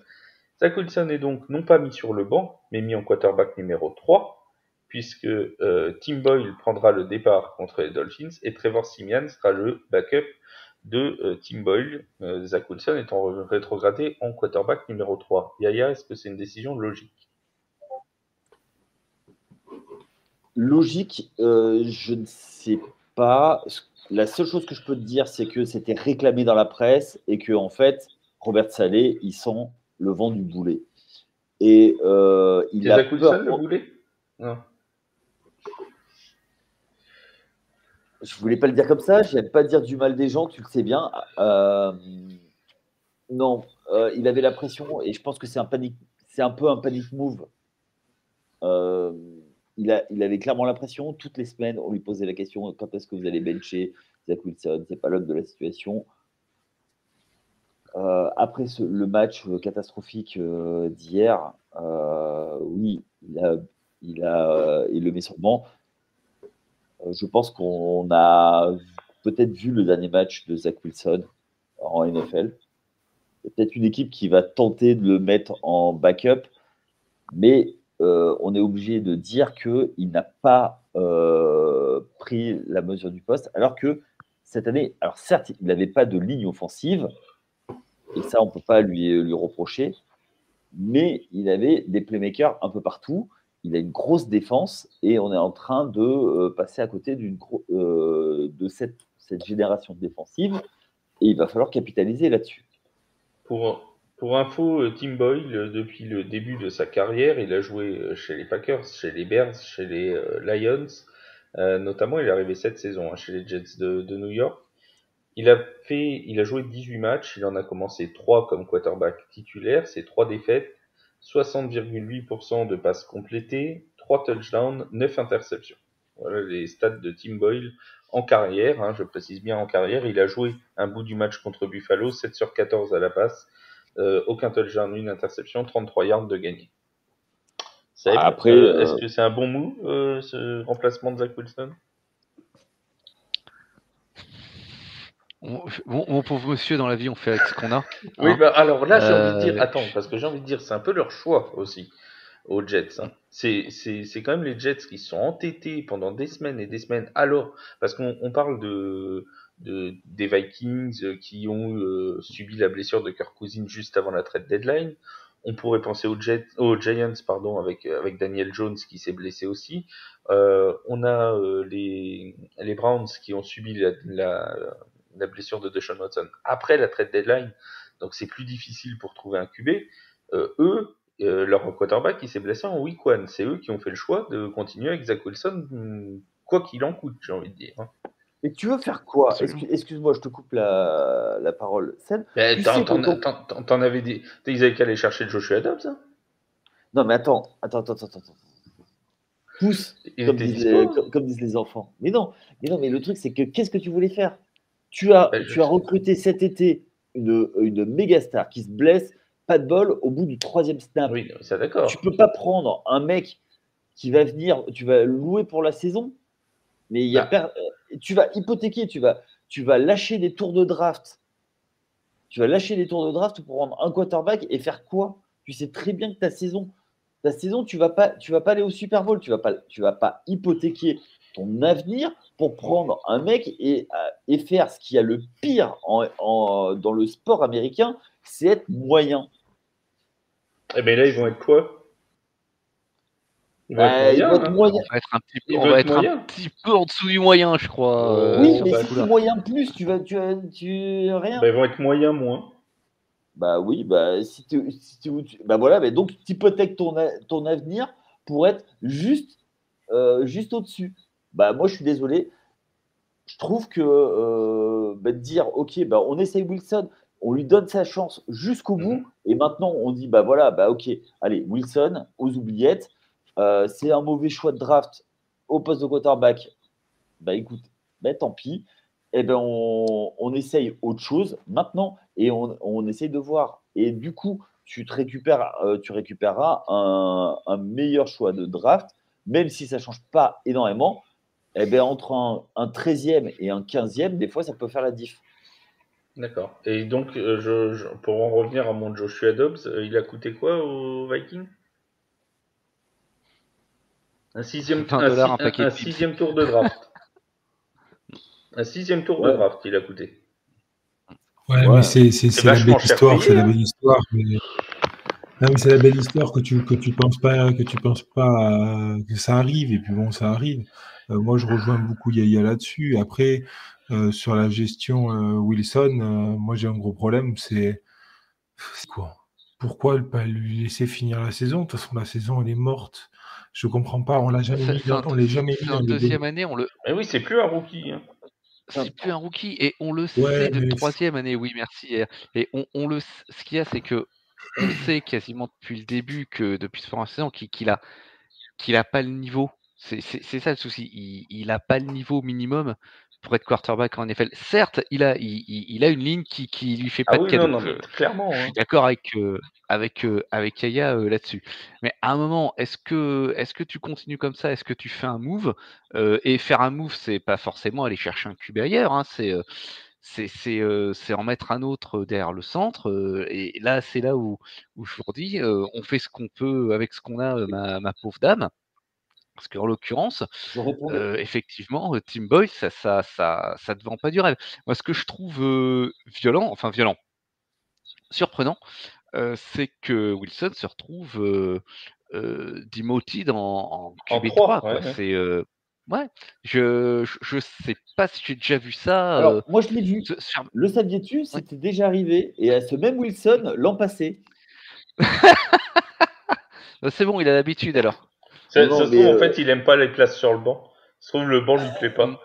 Zach Wilson est donc non pas mis sur le banc, mais mis en quarterback numéro 3, puisque Tim Boyle prendra le départ contre les Dolphins et Trevor Siemian sera le backup de Tim Boyle. Zach Wilson étant rétrogradé en quarterback numéro 3. Yaya, est-ce que c'est une décision logique? Logique, je ne sais pas. La seule chose que je peux te dire, c'est que c'était réclamé dans la presse et que en fait, Robert Saleh, il sent le vent du boulet. Et il a Zach peur. Wilson le voulait? Non. Je voulais pas le dire comme ça. Je n'aime pas dire du mal des gens, tu le sais bien. Non, il avait la pression et je pense que c'est un peu un panic move. Il avait clairement la pression. Toutes les semaines, on lui posait la question quand est-ce que vous allez bencher Zach Wilson? C'est pas l'homme de la situation. Après le match catastrophique d'hier, oui, il le met sur le banc. Je pense qu'on a peut-être vu le dernier match de Zach Wilson en NFL. C'est peut-être une équipe qui va tenter de le mettre en backup, mais on est obligé de dire qu'il n'a pas pris la mesure du poste, alors que cette année, alors certes, il n'avait pas de ligne offensive, et ça, on ne peut pas lui reprocher, mais il avait des playmakers un peu partout. Il a une grosse défense et on est en train de passer à côté de cette génération défensive et il va falloir capitaliser là-dessus. Pour info, Tim Boyle, depuis le début de sa carrière, il a joué chez les Packers, chez les Bears, chez les Lions. Notamment, il est arrivé cette saison chez les Jets de New York. Il a joué 18 matchs, il en a commencé 3 comme quarterback titulaire, c'est 3 défaites 60,8% de passes complétées, 3 touchdowns, 9 interceptions. Voilà les stats de Tim Boyle en carrière, hein, je précise bien en carrière. Il a joué un bout du match contre Buffalo, 7 sur 14 à la passe, aucun touchdown, une interception, 33 yards de gagné. Seb, Après, est-ce que c'est un bon move, ce remplacement de Zach Wilson? Mon pauvre monsieur, dans la vie, on fait avec ce qu'on a. Oui, hein. bah alors là, j'ai envie de dire, Euh, attends, parce que j'ai envie de dire, c'est un peu leur choix aussi, aux Jets. Hein. C'est quand même les Jets qui sont entêtés pendant des semaines et des semaines. Alors, parce qu'on parle des Vikings qui ont subi la blessure de Kirk Cousins juste avant la trade deadline. On pourrait penser aux Giants, pardon, avec Daniel Jones qui s'est blessé aussi. On a les Browns qui ont subi la blessure de Deshaun Watson après la trade deadline, donc c'est plus difficile pour trouver un QB. Leur quarterback qui s'est blessé en week 1, c'est eux qui ont fait le choix de continuer avec Zach Wilson, quoi qu'il en coûte, j'ai envie de dire. et tu veux faire quoi? Absolument. Excuse-moi, je te coupe la parole. Seb, Ben, tu sais que t'en avais dit, ils avaient qu'à aller chercher Joshua Dobbs, hein. Non, mais attends. Pousse, Il comme était disent, dispo. comme disent les enfants. Mais non, mais le truc, c'est que qu'est-ce que tu voulais faire? Tu as recruté cet été une méga star qui se blesse, pas de bol, au bout du 3e snap. Oui, ça d'accord. Tu peux pas prendre un mec qui va venir, tu vas louer pour la saison, mais il y a tu vas hypothéquer, tu vas lâcher des tours de draft. Tu vas lâcher des tours de draft pour prendre un quarterback et faire quoi? Tu sais très bien que ta saison, tu vas pas aller au Super Bowl, tu vas pas hypothéquer ton avenir pour prendre un mec et faire ce qu'il y a le pire dans le sport américain, c'est être moyen. Eh bien là, ils vont être quoi? Ils vont être moyens. On va être un petit peu en dessous du moyen, je crois. Oui, mais si tu es moyen plus, tu rien. Ils vont être moyen moins. Bah oui, bah voilà, mais donc tu hypothèques ton avenir pour être juste au-dessus. Bah moi je suis désolé. Je trouve que de dire ok, bah on essaye Wilson, on lui donne sa chance jusqu'au bout, et maintenant on dit bah voilà, bah ok, allez, Wilson aux oubliettes, c'est un mauvais choix de draft au poste de quarterback. Bah écoute, bah tant pis. Eh ben on essaye autre chose maintenant et on essaye de voir. Et du coup, tu récupéreras un meilleur choix de draft, même si ça ne change pas énormément. Eh ben, entre un 13e et un 15e, des fois, ça peut faire la diff. D'accord. Et donc, pour en revenir à mon Joshua Dobbs, il a coûté quoi aux Vikings? Un sixième tour de draft. Un 6e tour de draft, il a coûté. Ouais, mais c'est la belle histoire, c'est la belle histoire. Non, mais c'est la belle histoire que tu penses pas que ça arrive, et puis bon, ça arrive. Moi, je rejoins beaucoup Yaya là-dessus. Après, sur la gestion Wilson, moi j'ai un gros problème, c'est quoi? Pourquoi ne pas lui laisser finir la saison? De toute façon, la saison elle est morte. Je comprends pas. On l'a jamais mis. On l'a jamais mis en deuxième année. Mais oui, c'est plus un rookie. Hein. C'est plus un rookie, et on le sait de 3e année. Oui, merci. Et ce qu'il y a, c'est que on sait quasiment depuis le début, que depuis ce première saison, qu'il a pas le niveau. C'est ça le souci. Il a pas le niveau minimum pour être quarterback en NFL. Certes, il a une ligne qui lui fait pas de cadeau. Clairement. Je suis d'accord avec Yaya là-dessus. Mais à un moment, est-ce que tu continues comme ça? Est-ce que tu fais un move? Et faire un move, c'est pas forcément aller chercher un QB ailleurs. Hein, c'est en mettre un autre derrière le centre. Et là, c'est là où je vous redis, on fait ce qu'on peut avec ce qu'on a, ma pauvre dame. Parce qu'en l'occurrence, effectivement, Tim Boyle, ça te vend pas du rêve. Moi, ce que je trouve violent, surprenant, c'est que Wilson se retrouve demoted en QB3. Quoi. Ouais. Ouais, je sais pas si j'ai déjà vu ça. Alors, moi, je l'ai vu. Le saviez-tu? C'était déjà arrivé. Et à ce même Wilson, l'an passé. C'est bon, il a l'habitude alors. Ça se trouve, en fait, il aime pas les places sur le banc. Ça se trouve, le banc lui plaît pas.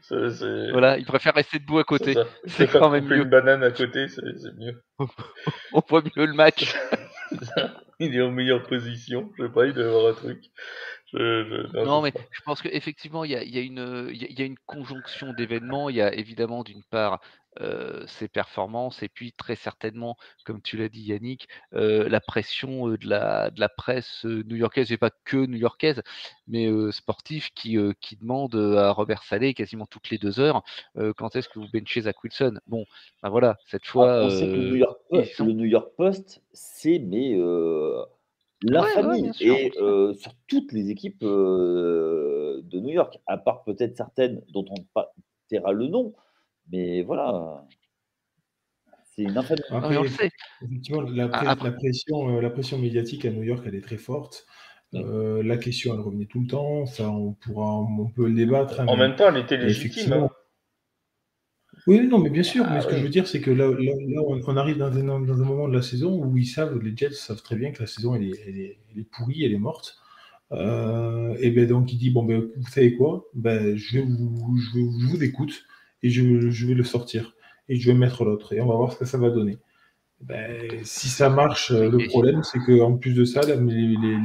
Voilà, il préfère rester debout à côté. C'est quand même mieux. Une banane à côté, c'est mieux. On voit mieux le match. il est en meilleure position. Je sais pas, il doit y avoir un truc. Non, Non, je sais mais pas. je pense qu'effectivement, il y a une conjonction d'événements. Il y a évidemment, d'une part, ses performances et puis très certainement, comme tu l'as dit Yannick, la pression, de la presse, new-yorkaise et pas que new-yorkaise, mais sportive qui demande, à Robert Saleh quasiment toutes les 2 heures, quand est-ce que vous benchez Zach Wilson? Bon, ben voilà, cette Ah, fois, on sait que ils Le ont New York Post, c'est ouais, ouais, bien l'infamie sûr, on et sait. sur toutes les équipes, de New York, à part peut-être certaines dont on pas taira le nom, mais voilà, c'est une infamie. Non, mais on Après, le sait. effectivement, A après la pression médiatique à New York, elle est très forte. Mmh. La question, elle revenait tout le temps. Ça, on peut le débattre, hein, En même temps, elle était mais légitime. Hein. effectivement. Oui, non, mais bien sûr. Mais Ah ce que je veux oui. dire, c'est que là, on arrive dans un moment de la saison où les Jets savent très bien que la saison, elle est pourrie, elle est morte. Et ben donc il dit bon ben vous savez quoi, ben je vous écoute et je vais le sortir et je vais mettre l'autre et on va voir ce que ça va donner. Ben, si ça marche, et le et problème c'est que en plus de ça, les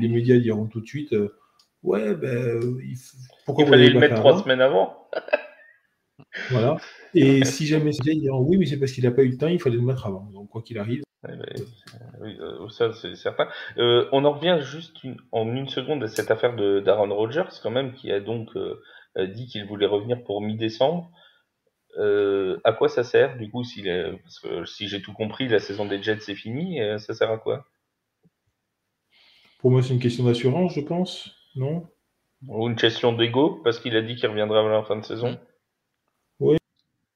médias diront tout de suite ouais ben pourquoi Il vous fallait l'avez le pas fait mettre 3 avant, semaines avant. voilà. Et si jamais c'est ils diront oui mais c'est parce qu'il n'a pas eu le temps, il fallait le mettre avant. Donc quoi qu'il arrive. Eh ben, oui, ça c'est certain. On en revient juste en une seconde à cette affaire d'Aaron Rodgers, quand même, qui a donc dit qu'il voulait revenir pour mi-décembre. À quoi ça sert, du coup, parce que si j'ai tout compris, la saison des Jets c'est fini, ça sert à quoi? Pour moi c'est une question d'assurance, je pense, non? Ou une question d'ego, parce qu'il a dit qu'il reviendrait à la fin de mmh, saison? Oui,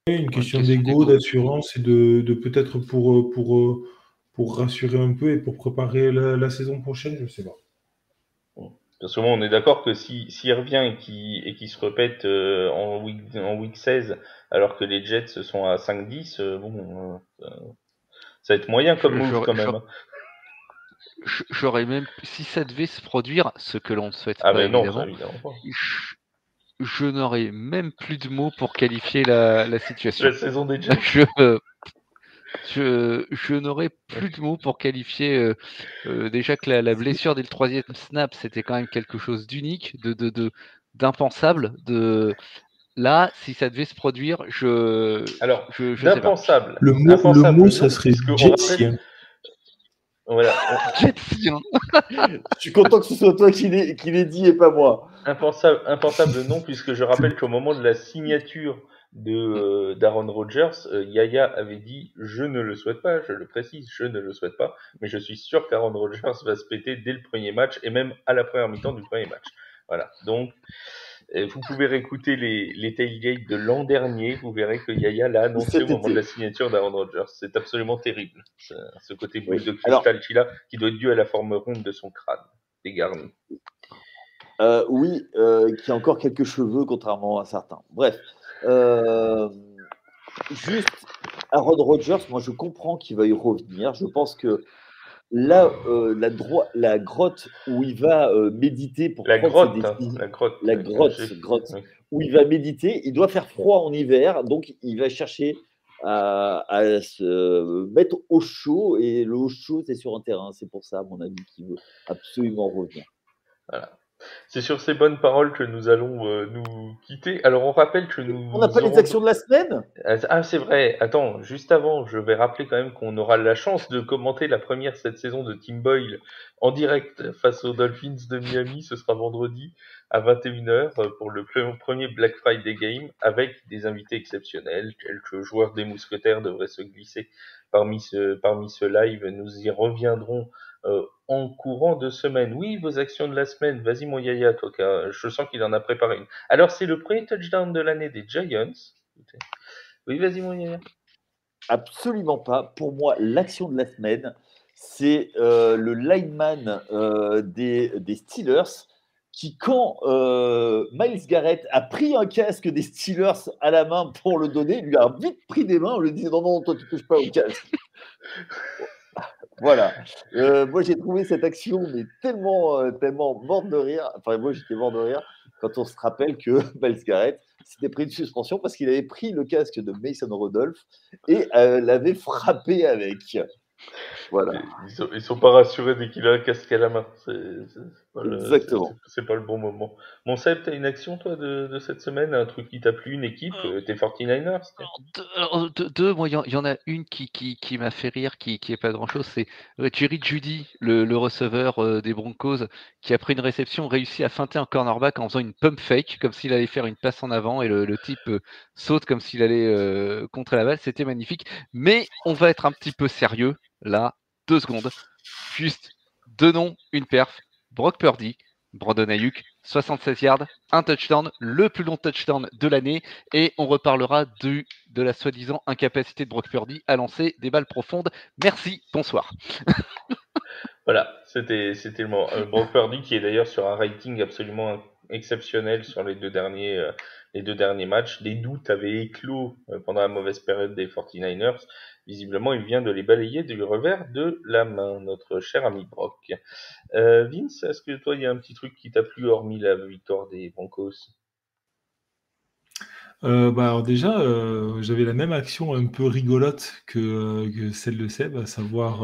une ouais, une question question d'ego, d'ego. d'assurance et de peut-être pour rassurer un peu et pour préparer la saison prochaine, je sais pas. Parce que bon, on est d'accord que s'il revient et qu'il se répète en week 16, alors que les Jets sont à 5-10, bon, ça va être moyen comme Je move j'aurais quand j'au même. Hein. j'aurais même si ça devait se produire, ce que l'on ne souhaite Ah pas ben non, ça évidemment, évidemment pas. je je n'aurais même plus de mots pour qualifier la situation. La saison des Jets. Je n'aurais plus de mots pour qualifier, déjà que la blessure dès le 3e snap, c'était quand même quelque chose d'unique, d'impensable, là, si ça devait se produire, Alors, je sais pas. d'impensable. Le Impensable mot, ça non, serait puisqu'on rappelle, jetsien. voilà, Jetsien. Je suis content que ce soit toi qui l'ait dit et pas moi. impensable non, puisque je rappelle qu'au moment de la signature d'Aaron Rodgers, Yaya avait dit je ne le souhaite pas, je le précise, je ne le souhaite pas, mais je suis sûr qu'Aaron Rodgers va se péter dès le premier match et même à la première mi-temps du premier match. Voilà. Donc vous pouvez réécouter les tailgates de l'an dernier, vous verrez que Yaya l'a annoncé au Cet moment de la été. signature d'Aaron Rodgers. C'est absolument terrible, ce côté Oui. boule de Alors, cristal qu'il a, qui doit être dû à la forme ronde de son crâne, dégarni. oui, qui a encore quelques cheveux, contrairement à certains. Bref, juste Aaron Rodgers, moi je comprends qu'il veuille revenir. Je pense que là, la grotte où il va, méditer pour La prendre ses grotte, hein, décisions, la grotte la avec un grotte G. grotte Oui. où il va méditer, il doit faire froid en hiver, donc il va chercher à se mettre au chaud et le au chaud, c'est sur un terrain. C'est pour ça, à mon avis, qu'il veut absolument revenir. Voilà. C'est sur ces bonnes paroles que nous allons nous quitter. Alors on rappelle que On n'a pas nous les aurons... actions de la semaine? Ah c'est vrai, attends, juste avant, je vais rappeler quand même qu'on aura la chance de commenter la première cette saison de Tim Boyle en direct face aux Dolphins de Miami. Ce sera vendredi à 21h pour le premier Black Friday Game avec des invités exceptionnels. Quelques joueurs des Mousquetaires devraient se glisser parmi ce live. Nous y reviendrons en courant de semaine. Oui, vos actions de la semaine. Vas-y mon Yaya, toi, je sens qu'il en a préparé une. Alors c'est le premier touchdown de l'année des Giants. Oui, vas-y mon Yaya. Absolument pas. Pour moi, l'action de la semaine, c'est le lineman des Steelers qui, quand Myles Garrett a pris un casque des Steelers à la main pour le donner, lui a vite pris des mains en lui disant non, toi tu touches pas au casque. Voilà. Moi, j'ai trouvé cette action mais tellement morte de rire. Enfin, moi, j'étais mort de rire quand on se rappelle que Myles Garrett s'était pris une suspension parce qu'il avait pris le casque de Mason Rudolph et l'avait frappé avec. Voilà. Ils sont pas rassurés dès qu'il a un casque à la main. Exactement. C'est pas le bon moment. Mon Seb, t'as une action, toi, de cette semaine? Un truc qui t'a plu, une équipe? Tes 49ers? Deux, moi, il y en a une qui m'a fait rire, qui est pas grand-chose, c'est Jerry Jeudy, le receveur des Broncos, qui après une réception réussit à feinter un cornerback en faisant une pump fake, comme s'il allait faire une passe en avant, et le type saute comme s'il allait contrer la balle. C'était magnifique. Mais on va être un petit peu sérieux, là, 2 secondes. Juste deux noms, une perf. Brock Purdy, Brandon Ayuk, 76 yards, un touchdown, le plus long touchdown de l'année, et on reparlera de la soi-disant incapacité de Brock Purdy à lancer des balles profondes. Merci, bonsoir. Voilà, c'était le moment. Brock Purdy qui est d'ailleurs sur un rating absolument exceptionnel sur les deux derniers matchs. Des doutes avaient éclos pendant la mauvaise période des 49ers. Visiblement, il vient de les balayer du revers de la main, notre cher ami Brock. Vince, est-ce que toi, il y a un petit truc qui t'a plu hormis la victoire des Broncos? Alors déjà, j'avais la même action un peu rigolote que celle de Seb, à savoir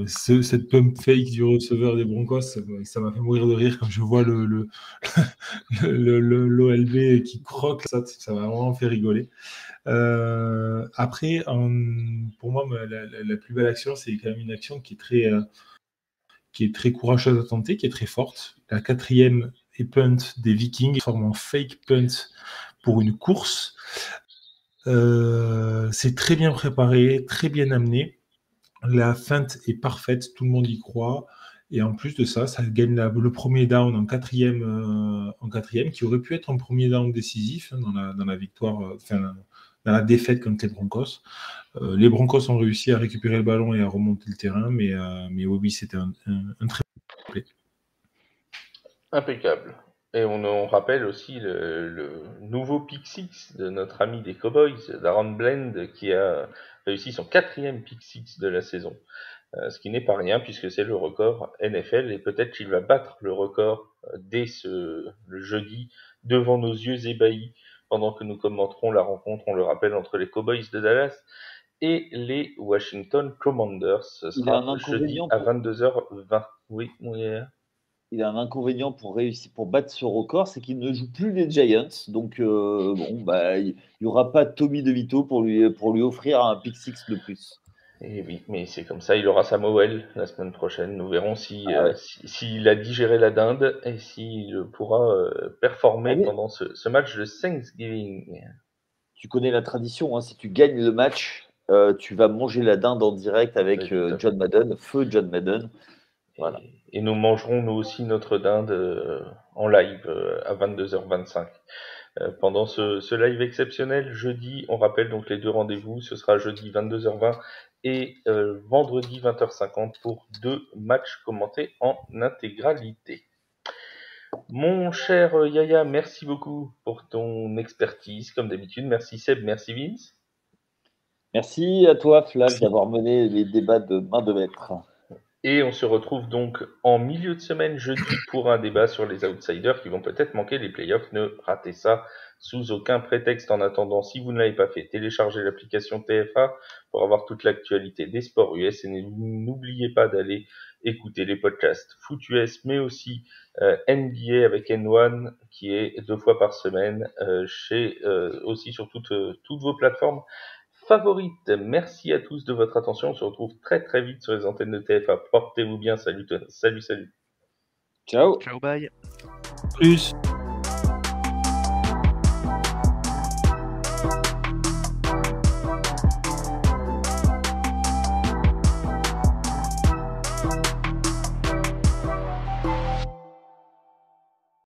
cette pump fake du receveur des Broncos. Ça m'a fait mourir de rire quand je vois l'OLB qui croque. Ça m'a vraiment fait rigoler. Après, pour moi, la plus belle action, c'est quand même une action qui est très courageuse à tenter, qui est très forte. La 4e et punt des Vikings, forme en fake punt pour une course. C'est très bien préparé, très bien amené. La feinte est parfaite, tout le monde y croit. Et en plus de ça, ça gagne le premier down en quatrième, qui aurait pu être un premier down décisif dans la victoire, dans la défaite contre les Broncos. Les Broncos ont réussi à récupérer le ballon et à remonter le terrain, mais oui, c'était un très bon play. Impeccable. Et on rappelle aussi le nouveau pick six de notre ami des Cowboys, Darren Bland, qui a réussi son 4e pick six de la saison. Ce qui n'est pas rien puisque c'est le record NFL et peut-être qu'il va battre le record dès le jeudi devant nos yeux ébahis pendant que nous commenterons la rencontre, on le rappelle, entre les Cowboys de Dallas et les Washington Commanders. Ce sera jeudi à 22h20. Oui, il a un inconvénient pour réussir, pour battre ce record, c'est qu'il ne joue plus les Giants. Donc, il n'y aura pas Tommy DeVito pour lui offrir un pick six de plus. Et oui, mais c'est comme ça, il aura Samuel la semaine prochaine. Nous verrons s'il a digéré la dinde et s'il pourra performer pendant ce match de Thanksgiving. Tu connais la tradition, hein, si tu gagnes le match, tu vas manger la dinde en direct avec John Madden, feu John Madden. Voilà. Et nous mangerons nous aussi notre dinde en live à 22h25. Pendant ce live exceptionnel, jeudi, on rappelle donc les deux rendez-vous, ce sera jeudi 22h20 et vendredi 20h50 pour 2 matchs commentés en intégralité. Mon cher Yaya, merci beaucoup pour ton expertise, comme d'habitude. Merci Seb, merci Vince. Merci à toi, Flav, d'avoir mené les débats de main de maître. Et on se retrouve donc en milieu de semaine jeudi pour un débat sur les outsiders qui vont peut-être manquer les playoffs. Ne ratez ça sous aucun prétexte. En attendant, si vous ne l'avez pas fait, téléchargez l'application TFA pour avoir toute l'actualité des sports US et n'oubliez pas d'aller écouter les podcasts Foot US, mais aussi NBA avec N1 qui est 2 fois par semaine aussi sur toutes vos plateformes favorites. Merci à tous de votre attention. On se retrouve très très vite sur les antennes de TFA. Portez-vous bien. Salut. Ciao. Ciao, bye. Plus.